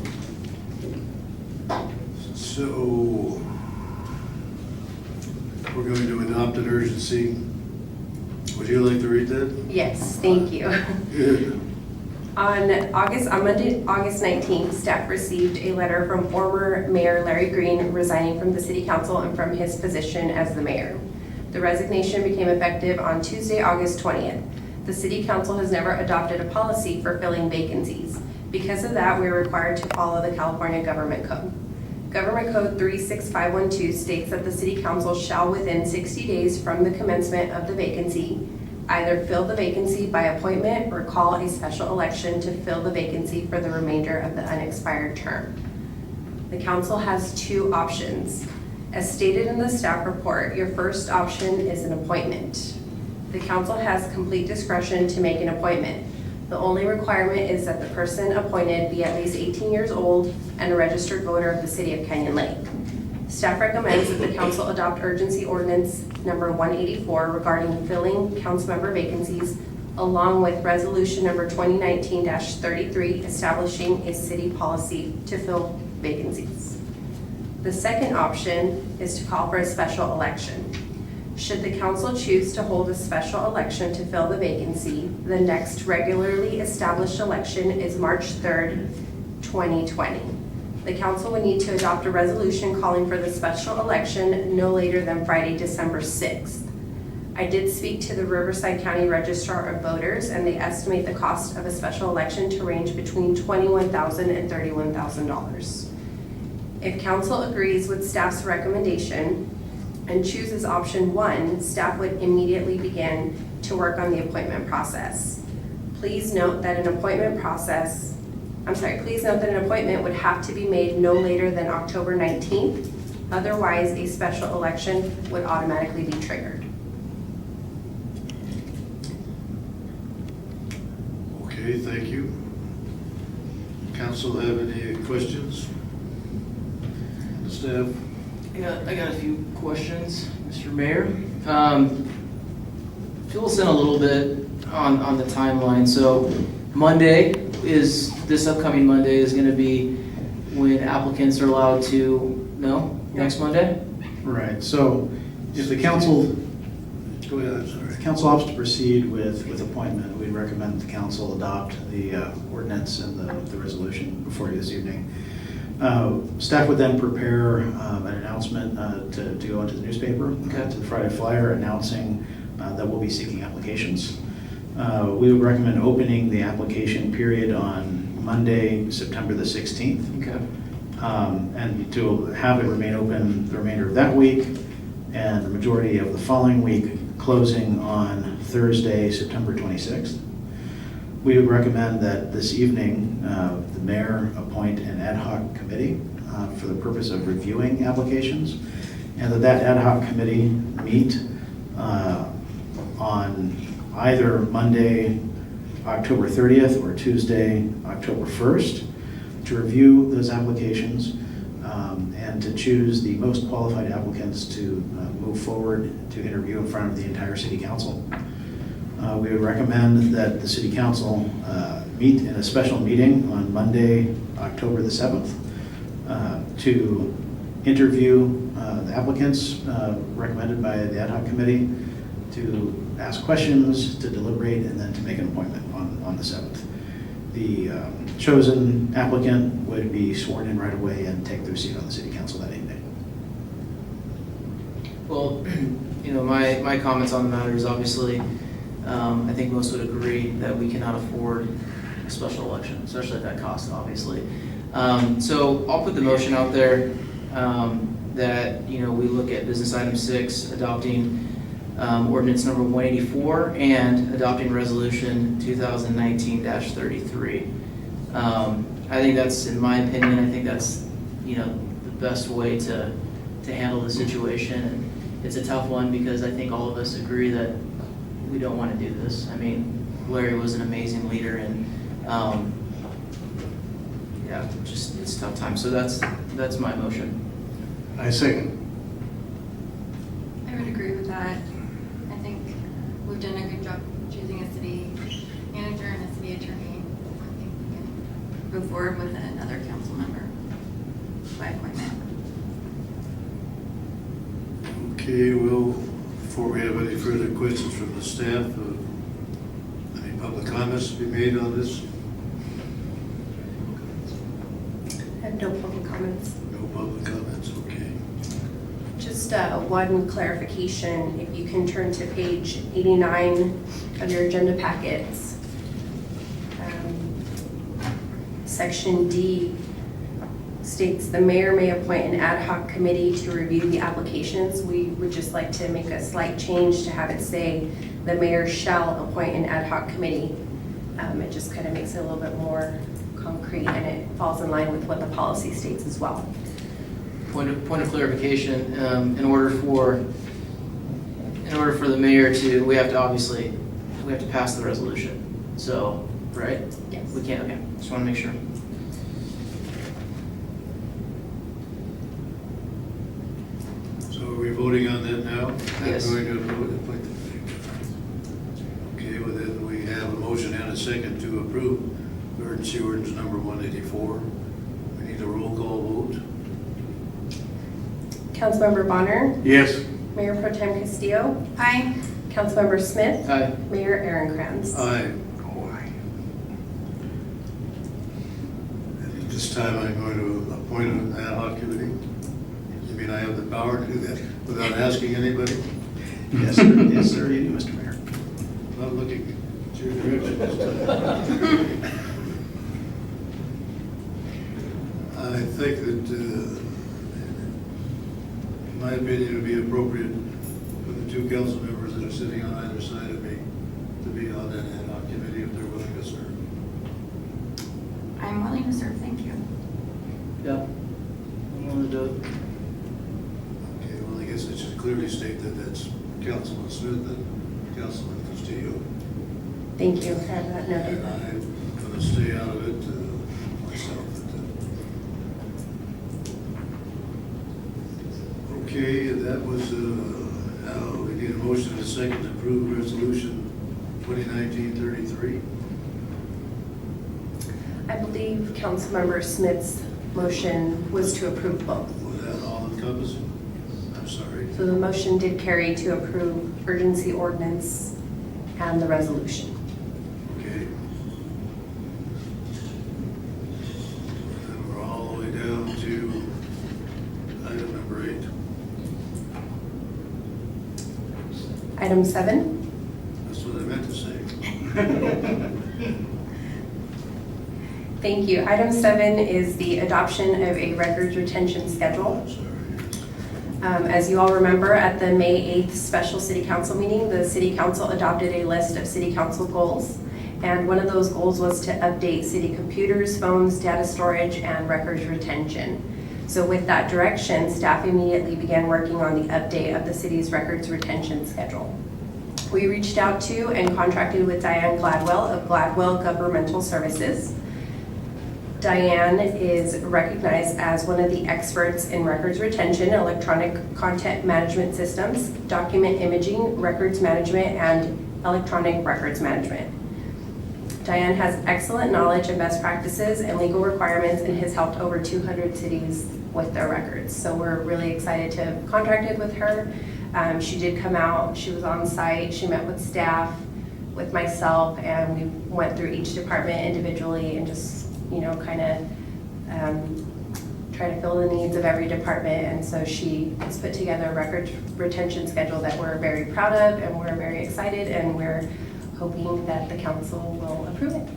S1: So we're going to adopt an urgency. Would you like to read that?
S4: Yes, thank you.
S1: Good.
S4: On Monday, August 19th, staff received a letter from former Mayor Larry Green resigning from the city council and from his position as the mayor. The resignation became effective on Tuesday, August 20th. The city council has never adopted a policy for filling vacancies. Because of that, we are required to follow the California Government Code. Government Code 36512 states that the city council shall, within 60 days from the commencement of the vacancy, either fill the vacancy by appointment or call a special election to fill the vacancy for the remainder of the unexpired term. The council has 2 options. As stated in the staff report, your first option is an appointment. The council has complete discretion to make an appointment. The only requirement is that the person appointed be at least 18 years old and a registered voter of the city of Canyon Lake. Staff recommends that the council adopt urgency ordinance number 184 regarding filling council member vacancies, along with resolution number 2019-33 establishing a city policy to fill vacancies. The second option is to call for a special election. Should the council choose to hold a special election to fill the vacancy, the next regularly established election is March 3rd, 2020. The council would need to adopt a resolution calling for the special election no later than Friday, December 6th. I did speak to the Riverside County Registrar of Voters, and they estimate the cost of a special election to range between $21,000 and $31,000. If council agrees with staff's recommendation and chooses option 1, staff would immediately begin to work on the appointment process. Please note that an appointment would have to be made no later than October 19th. Otherwise, a special election would automatically be triggered.
S1: Okay, thank you. Council have any questions? Staff?
S5: I got a few questions, Mr. Mayor. Fill us in a little bit on the timeline. So this upcoming Monday is going to be when applicants are allowed to, next Monday?
S8: Right, so if the council,
S1: Go ahead, I'm sorry.
S8: if the council opts to proceed with appointment, we'd recommend the council adopt the ordinance and the resolution before you this evening. Staff would then prepare an announcement to go into the newspaper, to the Friday Flyer, announcing that we'll be seeking applications. We would recommend opening the application period on Monday, September the 16th.
S5: Okay.
S8: And to have it remain open the remainder of that week, and the majority of the following week, closing on Thursday, September 26th. We would recommend that this evening, the mayor appoint an ad hoc committee for the purpose of reviewing applications, and that ad hoc committee meet on either Monday, October 30th or Tuesday, October 1st, to review those applications and to choose the most qualified applicants to move forward to interview in front of the entire city council. We would recommend that the city council meet in a special meeting on Monday, October the 7th, to interview the applicants recommended by the ad hoc committee, to ask questions, to deliberate, and then to make an appointment on the 7th. The chosen applicant would be sworn in right away and take their seat on the city council that evening.
S5: Well, my comments on the matter is obviously, I think most would agree that we cannot afford a special election, especially at that cost, obviously. So I'll put the motion out there that, we look at business item 6, adopting ordinance number 184 and adopting resolution 2019-33. I think that's, in my opinion, I think that's, the best way to handle the situation. And it's a tough one because I think all of us agree that we don't want to do this. I mean, Larry was an amazing leader, and it's a tough time. So that's my motion.
S1: I second.
S6: I would agree with that. I think we've done a good job choosing a city manager and a city attorney. I think we can move forward with another council member by appointment.
S1: Okay, well, before we have any further questions from the staff, any public comments to be made on this?
S4: I have no public comments.
S1: No public comments, okay.
S4: Just one clarification, if you can turn to page 89 of your agenda packets. Section D states the mayor may appoint an ad hoc committee to review the applications. We would just like to make a slight change to have it say the mayor shall appoint an ad hoc committee. It just kind of makes it a little bit more concrete, and it falls in line with what the policy states as well.
S5: Point of clarification, in order for the mayor to, we have to pass the resolution. So, right?
S4: Yes.
S5: We can't, okay, just want to make sure.
S1: So are we voting on that now?
S5: Yes.
S1: I'm going to appoint the Okay, well then we have a motion and a second to approve emergency ordinance number 184. We need a roll call vote.
S4: Councilmember Bonner,
S1: Yes.
S4: Mayor Pro Tem Castillo,
S6: Aye.
S4: Councilmember Smith,
S5: Aye.
S4: Mayor Aaron
S1: Aye. At this time, I'm going to appoint an ad hoc committee. You mean I have the power to do that without asking anybody?
S8: Yes, sir. Yes, sir, you do, Mr. Mayor.
S1: Not looking at your direction this time. I think that, in my opinion, it would be appropriate for the two council members that are sitting on either side of me to be on that ad hoc committee if they're willing to serve.
S6: I'm willing to serve, thank you.
S5: Yeah. I'm willing to do it.
S1: Okay, well, I guess I should clearly state that that's Councilman Smith and Councilman Castillo.
S4: Thank you, I have that noted.
S1: And I'm going to stay out of it myself. Okay, that was, now we need a motion and a second to approve resolution 2019-33.
S4: I believe Councilmember Smith's motion was to approve both.
S1: Was that all encompassing? I'm sorry.
S4: So the motion did carry to approve urgency ordinance and the resolution.
S1: Okay. And we're all the way down to item number 8.
S4: Item 7.
S1: That's what I meant to say.
S4: Thank you. Item 7 is the adoption of a records retention schedule. As you all remember, at the May 8th special city council meeting, the city council adopted a list of city council goals. And one of those goals was to update city computers, phones, data storage, and records retention. So with that direction, staff immediately began working on the update of the city's records retention schedule. We reached out to and contracted with Diane Gladwell of Gladwell Governmental Services. Diane is recognized as one of the experts in records retention, electronic content management systems, document imaging, records management, and electronic records management. Diane has excellent knowledge of best practices and legal requirements and has helped over 200 cities with their records. So we're really excited to have contracted with her. She did come out, she was on site, she met with staff, with myself, and we went through each department individually and just kind of try to fill the needs of every department. And so she has put together a record retention schedule that we're very proud of, and we're very excited, and we're hoping that the council will approve it.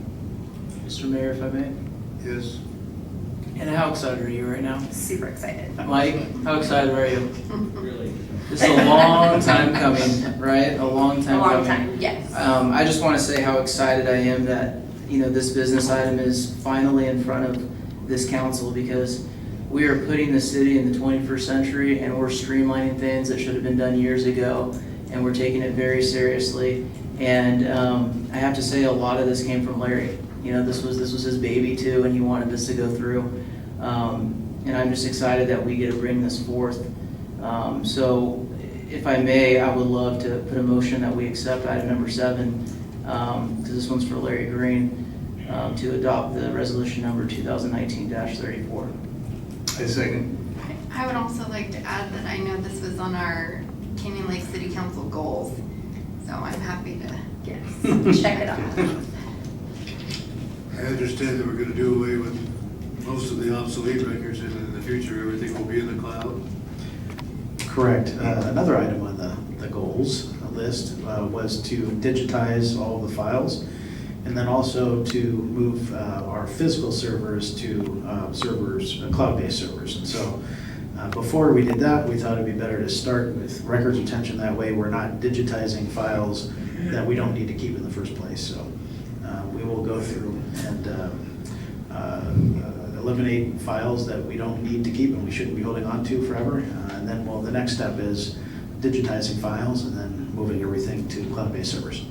S5: Mr. Mayor, if I may?
S1: Yes.
S5: And how excited are you right now?
S4: Super excited.
S5: Mike, how excited are you? Really? This is a long time coming, right? A long time coming.
S4: A long time, yes.
S5: I just want to say how excited I am that, this business item is finally in front of this council, because we are putting the city in the 21st century and we're streamlining things that should have been done years ago, and we're taking it very seriously. And I have to say, a lot of this came from Larry. This was his baby too, and he wanted this to go through. And I'm just excited that we get to bring this forth. So if I may, I would love to put a motion that we accept item number 7, because this one's for Larry Green, to adopt the resolution number 2019-34.
S7: I second.
S6: I would also like to add that I know this was on our Canyon Lake City Council goals, so I'm happy to.
S4: Yes, check it out.
S1: I understand that we're going to do away with most of the obsolete records, and in the future, everything will be in the cloud.
S8: Correct. Another item on the goals list was to digitize all of the files, and then also to move our physical servers to cloud-based servers. And so before we did that, we thought it'd be better to start with records retention. That way we're not digitizing files that we don't need to keep in the first place. So we will go through and eliminate files that we don't need to keep and we shouldn't be holding on to forever. And then the next step is digitizing files and then moving everything to cloud-based servers.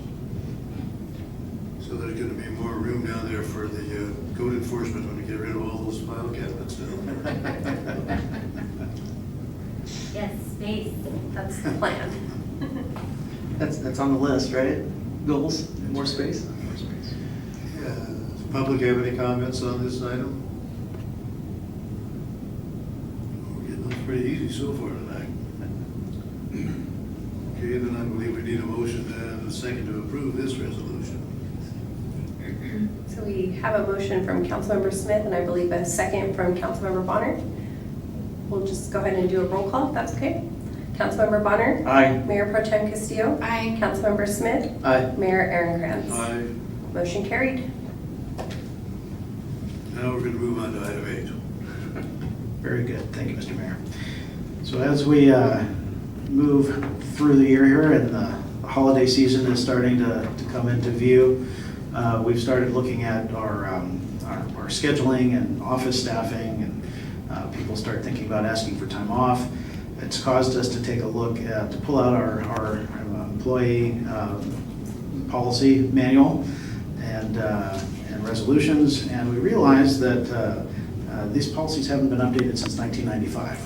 S1: So there's going to be more room down there for the code enforcement when we get rid of all those file cabinets down.
S4: Yes, space, that's the plan.
S5: That's on the list, right? Goals, more space?
S1: Yeah. Does the public have any comments on this item? pretty easy so far tonight. Okay, then I believe we need a motion and a second to approve this resolution.
S4: So we have a motion from Councilmember Smith and I believe a second from Councilmember Bonner. We'll just go ahead and do a roll call if that's okay. Councilmember Bonner?
S5: Aye.
S4: Mayor Pro Tem Castillo?
S6: Aye.
S4: Councilmember Smith?
S5: Aye.
S4: Mayor Aaron Krantz?
S1: Aye.
S4: Motion carried.
S1: Now we're gonna move on to item 8.
S8: Very good, thank you, Mr. Mayor. So as we move through the year here and the holiday season is starting to come into view, we've started looking at our scheduling and office staffing, and people start thinking about asking for time off. It's caused us to take a look at, to pull out our employee policy manual and resolutions, and we realized that these policies haven't been updated since 1995.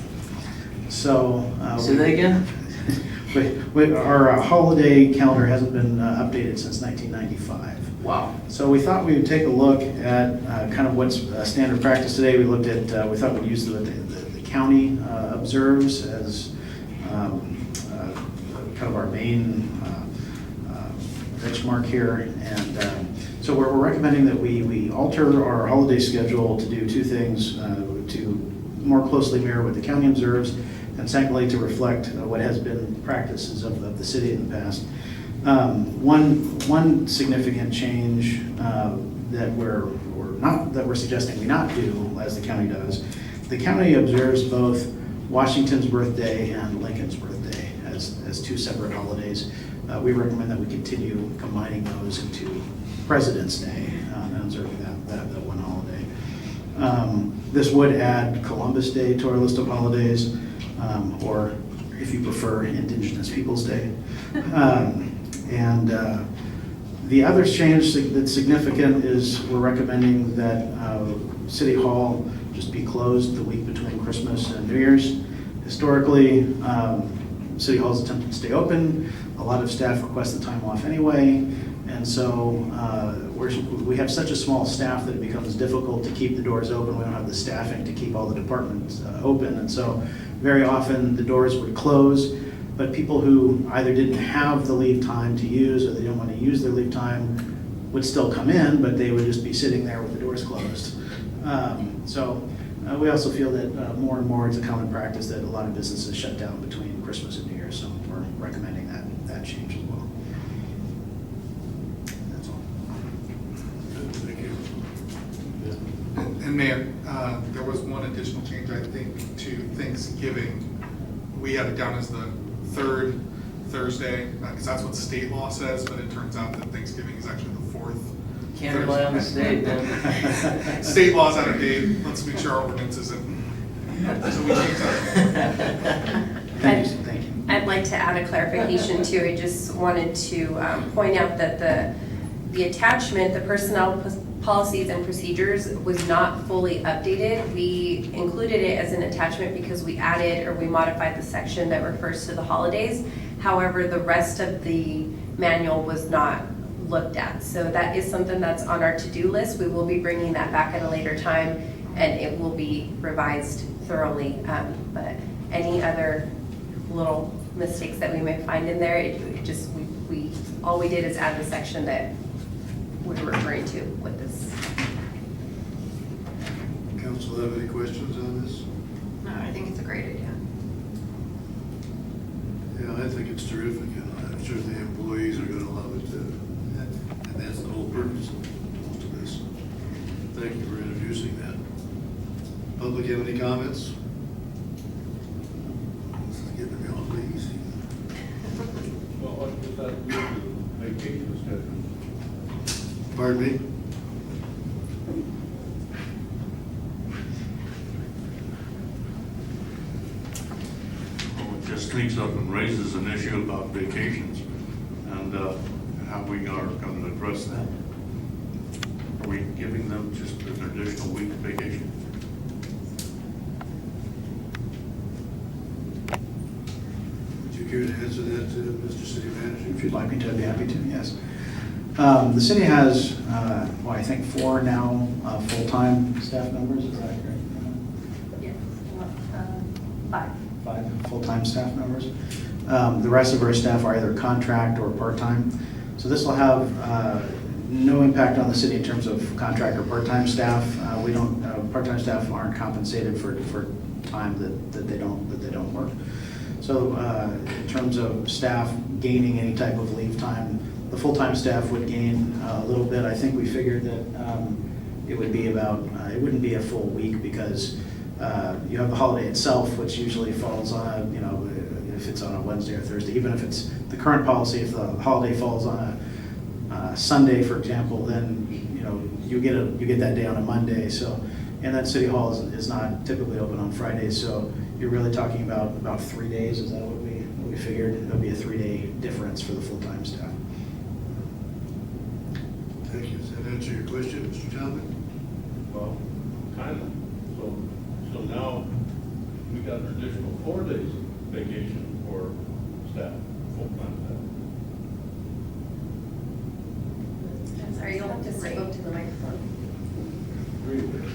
S8: So.
S5: Say that again?
S8: Our holiday calendar hasn't been updated since 1995.
S5: Wow.
S8: So we thought we would take a look at kind of what's standard practice today. We looked at, we thought we'd use the county observes as kind of our main benchmark here. And so we're recommending that we alter our holiday schedule to do two things, to more closely mirror what the county observes, and secondly, to reflect what has been practices of the city in the past. One significant change that we're suggesting we not do as the county does. The county observes both Washington's birthday and Lincoln's birthday as two separate holidays. We recommend that we continue combining those into President's Day and observing that one holiday. This would add Columbus Day to our list of holidays, or if you prefer, Indigenous Peoples Day. And the other change that's significant is we're recommending that City Hall just be closed the week between Christmas and New Year's. Historically, City Hall's attempted to stay open. A lot of staff request the time off anyway. And so we have such a small staff that it becomes difficult to keep the doors open. We don't have the staffing to keep all the departments open. And so very often the doors would close, but people who either didn't have the leave time to use or they didn't want to use their leave time would still come in, but they would just be sitting there with the doors closed. We also feel that more and more it's a common practice that a lot of businesses shut down between Christmas and New Year, so we're recommending that change as well. That's all.
S1: Thank you.
S14: And Mayor, there was one additional change, I think, to Thanksgiving. We have it down as the third Thursday, because that's what state law says, but it turns out that Thanksgiving is actually the fourth.
S5: Can't rely on the state then.
S14: State law's out of date. Let's make sure our ordinance isn't. So we changed that.
S8: Thank you.
S4: I'd like to add a clarification too. I just wanted to point out that the attachment, the personnel policies and procedures was not fully updated. We included it as an attachment because we added or we modified the section that refers to the holidays. However, the rest of the manual was not looked at. So that is something that's on our to-do list. We will be bringing that back at a later time and it will be revised thoroughly. But any other little mistakes that we may find in there, all we did is add the section that we're referring to with this.
S1: Council have any questions on this?
S6: No, I think it's a great idea.
S1: Yeah, I think it's terrific, and I'm sure the employees are gonna love it too. And that's the whole purpose of most of this. Thank you for introducing that. Public have any comments? This is getting me awfully easy.
S9: Well, what does that do to vacation schedule?
S1: Pardon me?
S9: Well, it just sneaks up and raises an issue about vacations and how we are going to address that. Are we giving them just an additional week of vacation?
S1: Would you care to answer that, Mr. City Manager?
S8: If you'd like me to, I'd be happy to, yes. The city has, I think 4 now full-time staff members, is that correct?
S4: Yes. 5.
S8: 5 full-time staff members. The rest of our staff are either contract or part-time. So this will have no impact on the city in terms of contract or part-time staff. We don't, part-time staff aren't compensated for time that they don't work. So in terms of staff gaining any type of leave time, the full-time staff would gain a little bit. I think we figured that it would be about, it wouldn't be a full week because you have the holiday itself, which usually falls on a, you know, if it's on a Wednesday or Thursday, even if it's the current policy, if the holiday falls on a Sunday, for example, then, you know, you get that day on a Monday. So, and then City Hall is not typically open on Fridays, so you're really talking about 3 days. Is that what we figured? It'll be a 3-day difference for the full-time staff.
S1: Thank you. Does that answer your question, Mr. Jonathan?
S9: Well, kind of. So now we got an additional 4 days vacation for staff, full-time staff.
S4: I'm sorry, you'll have to step up to the microphone.
S9: Agree with it.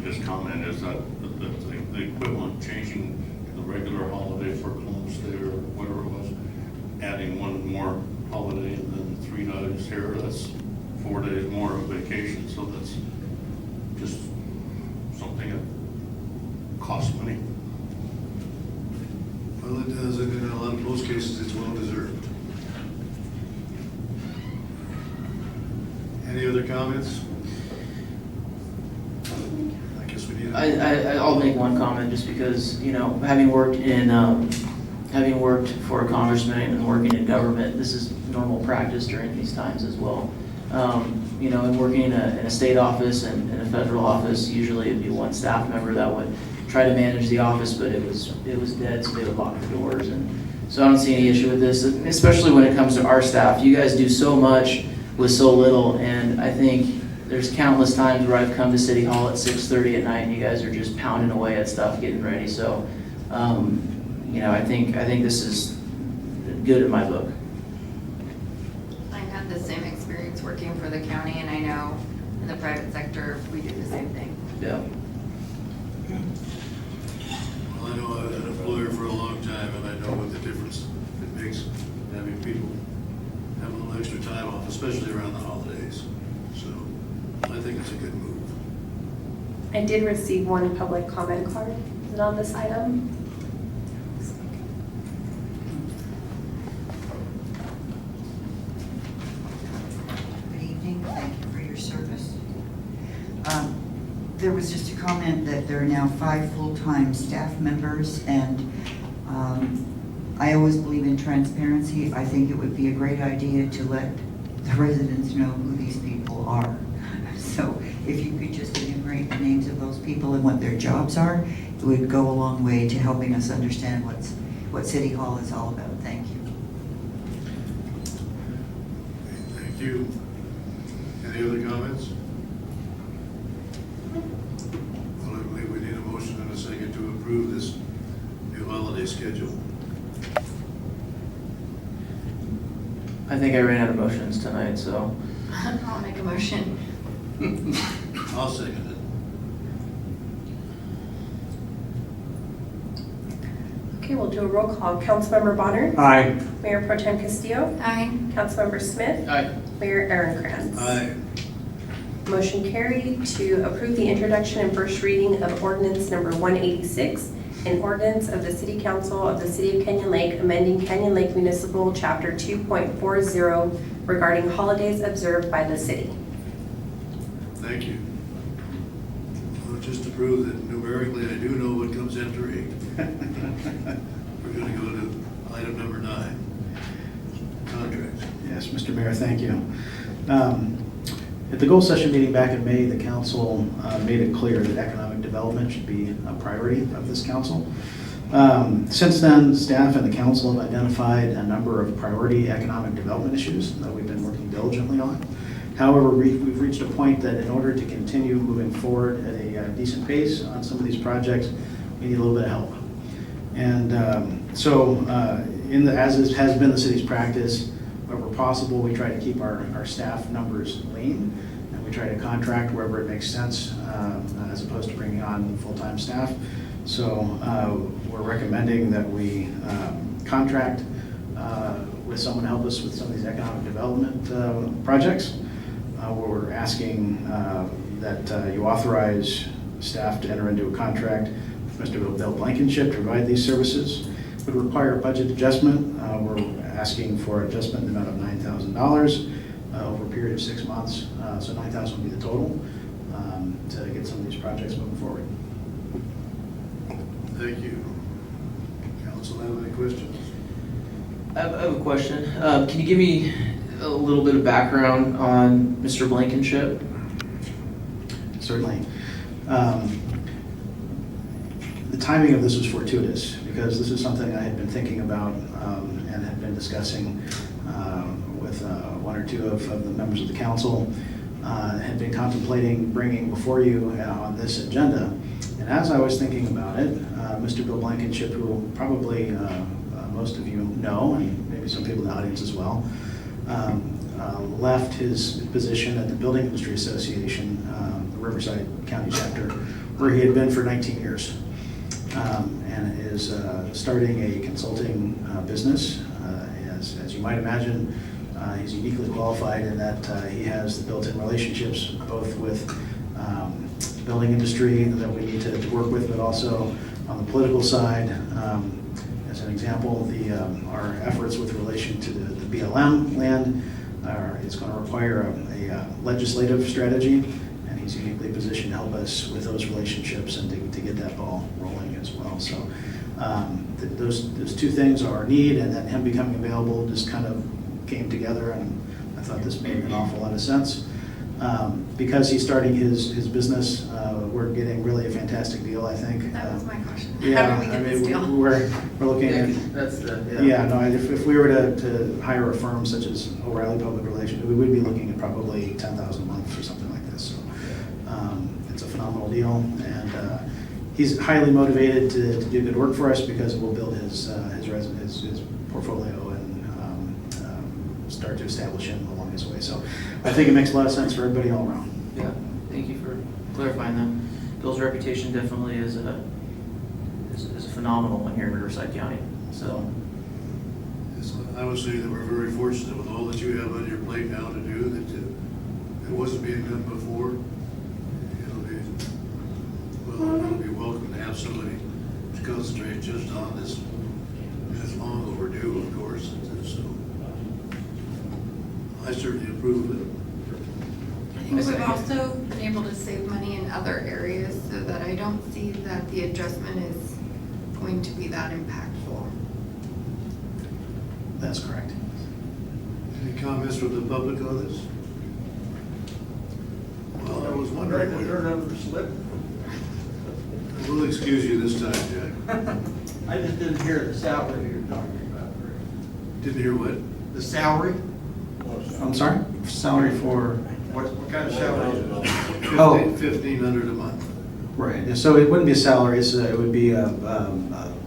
S9: This comment is that the equivalent changing the regular holiday for Columbus Day or whatever it was, adding one more holiday and then 3 days here, that's 4 days more of vacation, so that's just something that costs money.
S1: Well, it does, and in a lot of most cases, it's well deserved. Any other comments? I guess we need.
S5: I'll make one comment just because, you know, having worked for a congressman and working in government, this is normal practice during these times as well. You know, and working in a state office and in a federal office, usually it'd be one staff member that would try to manage the office, but it was dead, so they would lock the doors. And so I don't see any issue with this, especially when it comes to our staff. You guys do so much with so little, and I think there's countless times where I've come to City Hall at 6:30 at night, and you guys are just pounding away at stuff, getting ready. So, you know, I think this is good in my book.
S6: I've had the same experience working for the county, and I know in the private sector, we do the same thing.
S5: Yeah.
S1: Well, I know I was an employer for a long time, and I know what the difference it makes having people have a little extra time off, especially around the holidays. So I think it's a good move.
S4: I did receive one public comment card. Is it on this item?
S11: Good evening, thank you for your service. There was just a comment that there are now 5 full-time staff members, and I always believe in transparency. I think it would be a great idea to let the residents know who these people are. So if you could just enumerate the names of those people and what their jobs are, it would go a long way to helping us understand what City Hall is all about. Thank you.
S1: Thank you. Any other comments? Well, I believe we need a motion and a second to approve this new holiday schedule.
S5: I think I ran out of motions tonight, so.
S6: I'll make a motion.
S1: I'll second it.
S4: Okay, we'll do a roll call. Councilmember Bonner?
S7: Aye.
S4: Mayor Pro Tem Castillo?
S6: Aye.
S4: Councilmember Smith?
S5: Aye.
S4: Mayor Aaron
S1: Aye.
S4: Motion carried to approve the introduction and first reading of ordinance number 186, an ordinance of the City Council of the City of Canyon Lake amending Canyon Lake Municipal Chapter 2.40 regarding holidays observed by the city.
S1: Thank you. Well, just to prove that numerically I do know what comes after 8. We're going to go to item number 9, contracts.
S8: Yes, Mr. Mayor, thank you. At the goal session meeting back in May, the council made it clear that economic development should be a priority of this council. Since then, staff and the council have identified a number of priority economic development issues that we've been working diligently on. However, we've reached a point that in order to continue moving forward at a decent pace on some of these projects, we need a little bit of help. And as has been the city's practice, wherever possible, we try to keep our staff numbers lean. and we try to contract wherever it makes sense, as opposed to bringing on full-time staff. So we're recommending that we contract with someone to help us with some of these economic development projects. We're asking that you authorize staff to enter into a contract with Mr. Bill Blankenship to provide these services. It would require a budget adjustment. We're asking for adjustment in the amount of $9,000 over a period of 6 months. So $9,000 would be the total to get some of these projects moving forward.
S1: Thank you. Council have any questions?
S5: I have a question. Can you give me a little bit of background on Mr. Blankenship?
S8: Certainly. The timing of this was fortuitous because this is something I had been thinking about and had been discussing with one or two of the members of the council. Had been contemplating bringing before you on this agenda. And as I was thinking about it, Mr. Bill Blankenship, who probably most of you know, and maybe some people in the audience as well, left his position at the Building Industry Association, the Riverside County chapter, where he had been for 19 years, and is starting a consulting business. As you might imagine, he's uniquely qualified in that he has the built-in relationships both with building industry that we need to work with, but also on the political side. As an example, our efforts with relation to the BLM land is going to require a legislative strategy, and he's uniquely positioned to help us with those relationships and to get that ball rolling as well. So those two things are our need, and then him becoming available just kind of came together, and I thought this made an awful lot of sense. Because he's starting his business, we're getting really a fantastic deal, I think.
S6: That was my question.
S8: Yeah,
S6: How do we get this deal?
S8: we're looking at.
S5: That's the,
S8: Yeah, no, if we were to hire a firm such as O'Reilly Public Relations, we would be looking at probably $10,000 a month or something like this. So it's a phenomenal deal, and he's highly motivated to do good work for us because it will build his portfolio and start to establish him along his way. So I think it makes a lot of sense for everybody all around.
S5: Yeah, thank you for clarifying that. Bill's reputation definitely is a phenomenal one here in Riverside County. So
S1: Yes, I would say that we're very fortunate with all that you have on your plate now to do, that it wasn't being done before. It'll be welcome to have somebody to concentrate just on this. It's long overdue, of course, so I certainly approve of it.
S6: I think we've also been able to save money in other areas so that I don't see that the adjustment is going to be that impactful.
S8: That's correct.
S1: Any comments from the public on this? Well, I was wondering. We'll excuse you this time, Jack.
S15: I just didn't hear the salary you're talking about.
S1: Didn't hear what?
S15: The salary?
S8: I'm sorry? Salary for?
S15: What kind of salary is it?
S8: Oh.
S1: $1,500 a month.
S8: Right, so it wouldn't be a salary, it would be a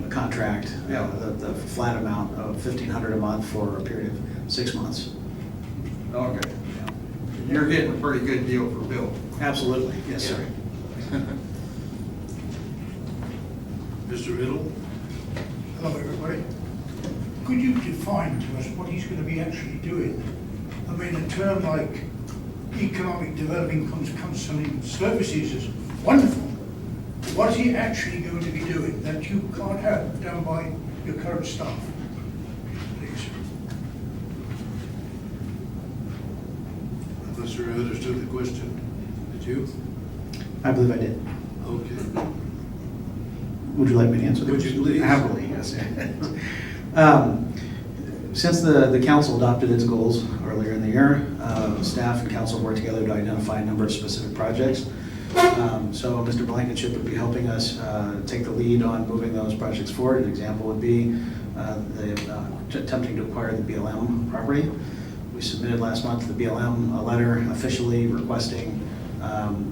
S8: contract, the flat amount of $1,500 a month for a period of 6 months.
S15: Okay. You're getting a pretty good deal for Bill.
S8: Absolutely, yes, sir.
S1: Mr. Riddle?
S16: Hello, everybody. Could you define to us what he's going to be actually doing? I mean, a term like economic development consulting services is wonderful. What is he actually going to be doing that you can't have done by your current staff? Please.
S1: I'm not sure I understood the question. Did you?
S8: I believe I did.
S1: Okay.
S8: Would you like me to answer that?
S1: Would you please?
S8: Happily, yes. Since the council adopted its goals earlier in the year, staff and council worked together to identify a number of specific projects. So Mr. Blankenship would be helping us take the lead on moving those projects forward. An example would be attempting to acquire the BLM property. We submitted last month to the BLM a letter officially requesting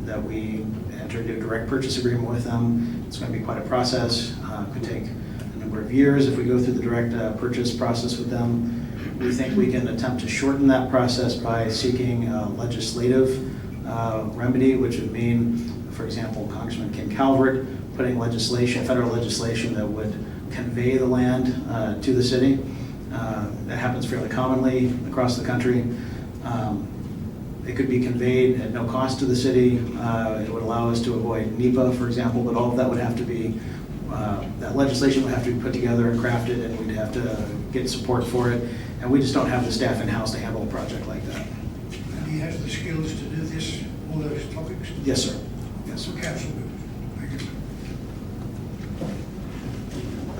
S8: that we enter into a direct purchase agreement with them. It's going to be quite a process. Could take a number of years if we go through the direct purchase process with them. We think we can attempt to shorten that process by seeking legislative remedy, which would mean, for example, Congressman Kim Calvert putting legislation, federal legislation that would convey the land to the city. That happens fairly commonly across the country. It could be conveyed at no cost to the city. It would allow us to avoid NEPA, for example, but all of that would have to be, that legislation would have to be put together and crafted, and we'd have to get support for it. And we just don't have the staff in-house to handle a project like that.
S16: And he has the skills to do this, all those topics?
S8: Yes, sir. Yes, sir.
S16: Council, thank you.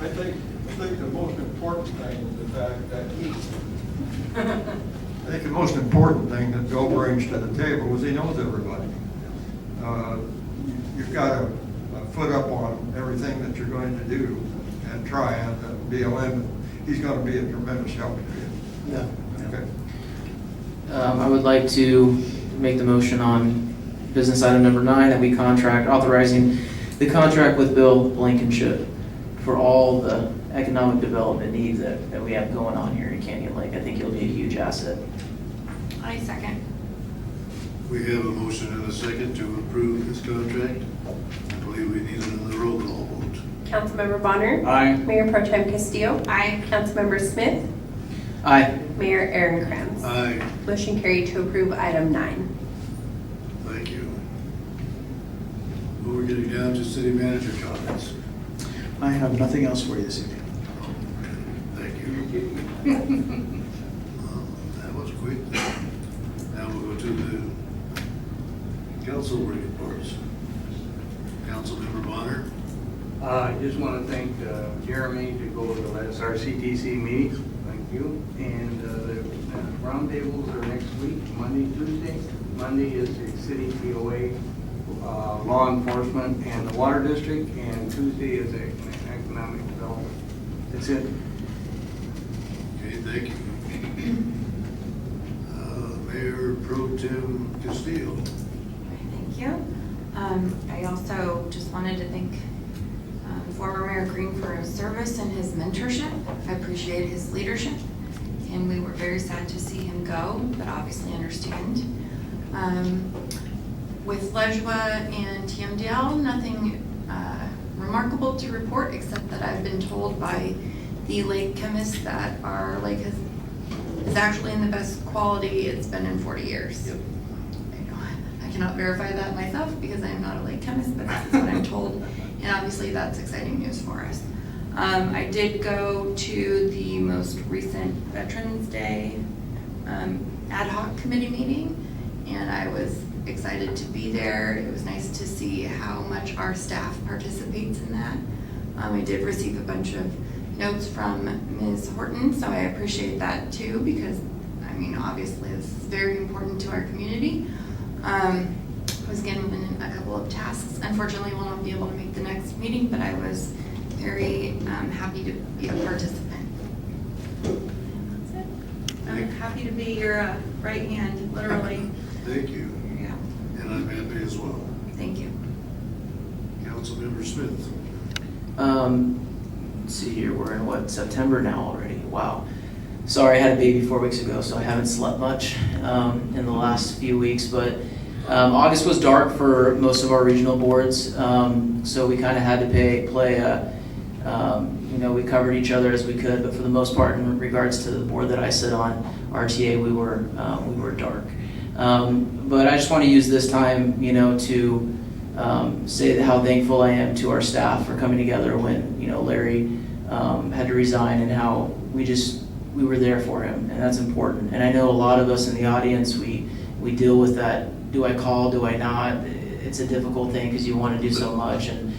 S15: I think the most important thing is the fact that I think the most important thing that Bill brings to the table is he knows everybody. You've got a foot up on everything that you're going to do and try and BLM. He's going to be a tremendous help to you.
S8: Yeah.
S15: Okay.
S5: I would like to make the motion on business item number 9 that we authorizing the contract with Bill Blankenship for all the economic development needs that we have going on here in Canyon Lake. I think he'll be a huge asset.
S6: I second.
S1: We have a motion and a second to approve this contract. I believe we need another roll call vote.
S4: Councilmember Bonner?
S7: Aye.
S4: Mayor Pro Tem Castillo?
S6: Aye.
S4: Councilmember Smith?
S5: Aye.
S4: Mayor Aaron Kranz?
S1: Aye,
S4: Motion carried to approve item 9.
S1: thank you. Well, we're getting down to city manager comments.
S8: I have nothing else for you this evening.
S1: Thank you. That was quick. Now we'll go to the council reports. Councilmember Bonner.
S7: I just want to thank Jeremy to go to the last RCTC meeting. Thank you. And the roundtables are next week, Monday, Tuesday. Monday is the city POA, law enforcement, and the water district, and Tuesday is economic development. That's it.
S1: Okay, thank you. Mayor Pro Tem Castillo.
S6: Thank you. I also just wanted to thank former Mayor Green for his service and his mentorship. I appreciate his leadership, and we were very sad to see him go, but obviously understand. With Lejua and TMDL, nothing remarkable to report, except that I've been told by the lake chemist that our lake is actually in the best quality it's been in 40 years.
S1: Yep.
S6: I cannot verify that myself because I am not a lake chemist, but that's what I'm told. And obviously that's exciting news for us. I did go to the most recent Veterans Day ad hoc committee meeting, and I was excited to be there. It was nice to see how much our staff participates in that. I did receive a bunch of notes from Ms. Horton, so I appreciate that too, because I mean, obviously this is very important to our community. I was given a couple of tasks. Unfortunately, will not be able to make the next meeting, but I was very happy to be a participant. That's it. I'm happy to be your right hand, literally.
S1: Thank you.
S6: Yeah,
S1: And I'm happy as well.
S6: thank you.
S1: Councilmember Smith.
S5: Let's see here, we're in what, September now already? Wow. Sorry, I had a baby 4 weeks ago, so I haven't slept much in the last few weeks, but August was dark for most of our regional boards, so we kind of had to play we covered each other as we could, but for the most part, in regards to the board that I sit on, RTA, we were dark. But I just want to use this time, to say how thankful I am to our staff for coming together when, Larry had to resign, and how we were there for him, and that's important. And I know a lot of us in the audience, we deal with that. Do I call? Do I not? It's a difficult thing because you want to do so much. And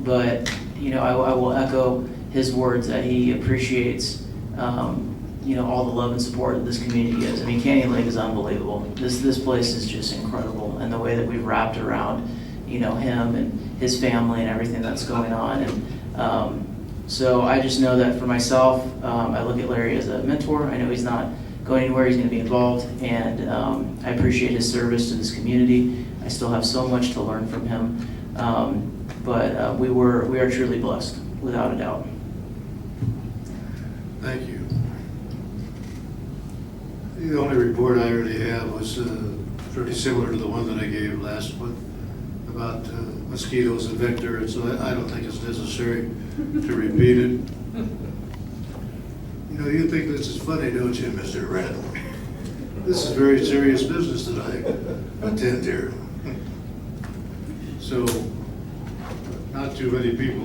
S5: but I will echo his words that he appreciates all the love and support that this community gives. I mean, Canyon Lake is unbelievable. This place is just incredible, and the way that we've wrapped around him and his family and everything that's going on. And so I just know that for myself, I look at Larry as a mentor. I know he's not going anywhere, he's going to be involved, and I appreciate his service to this community. I still have so much to learn from him, but we are truly blessed, without a doubt.
S1: Thank you. The only report I really have was from pretty similar to the one that I gave last month about mosquitoes and vector, and so I don't think it's necessary to repeat it. You know, you think this is funny, don't you, Mr. Randall? This is very serious business that I attend here. So, not too many people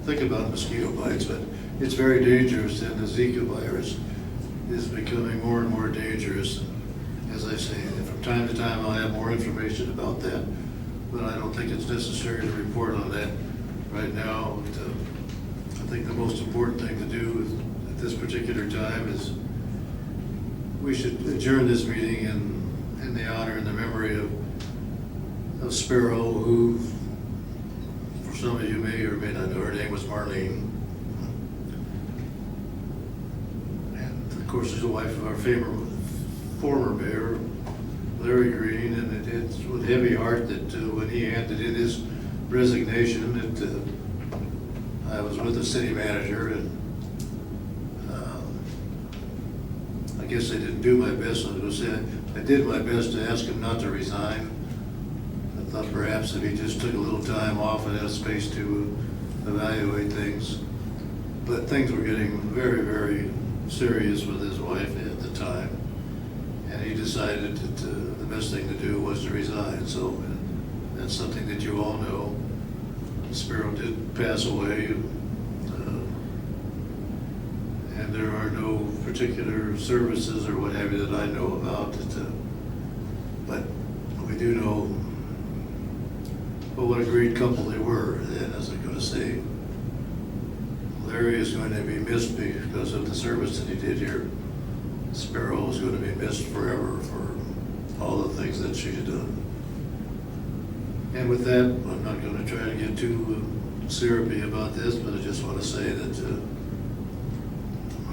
S1: think about mosquito bites, but it's very dangerous, and the Zika virus is becoming more and more dangerous. As I say, from time to time, I'll have more information about that, but I don't think it's necessary to report on that right now. But, I think the most important thing to do at this particular time is we should adjourn this meeting in the honor and the memory of Sparrow, who, for some of you may or may not know, her name was Marlene. And of course, she's the wife of our former mayor, Larry Green, and it's with heavy heart that when he handed in his resignation, that I was with the city manager, and I guess I didn't do my best. I did my best to ask him not to resign. I thought perhaps if he just took a little time off and had space to evaluate things. But things were getting very, very serious with his wife at the time. And he decided that the best thing to do was to resign. So that's something that you all know. Sparrow did pass away. And there are no particular services or what have you that I know about. But we do know what a great couple they were. And as I'm going to say, Larry is going to be missed because of the service that he did here. Sparrow is going to be missed forever for all the things that she's done. And with that, I'm not going to try to get too syrupy about this, but I just want to say that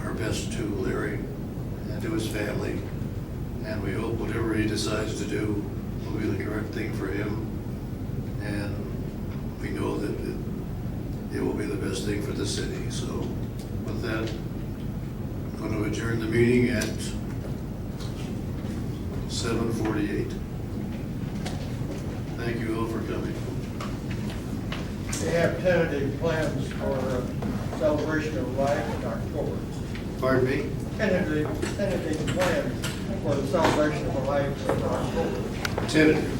S1: our best to Larry and to his family, and we hope whatever he decides to do will be the correct thing for him, and we know that it will be the best thing for the city. So with that, I'm going to adjourn the meeting at 7:48. Thank you all for coming.
S15: They have tentative plans for celebration of life in October.
S1: Pardon me?
S15: Tentative plans for the celebration of life in October.
S1: Tentative.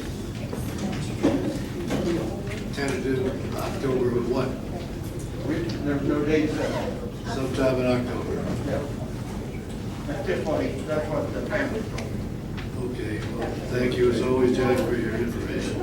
S1: Tentative October with what?
S15: There's no date set.
S1: Sometime in October.
S15: Yeah. That's what the family told me.
S1: Okay, well, thank you as always, Jack, for your information.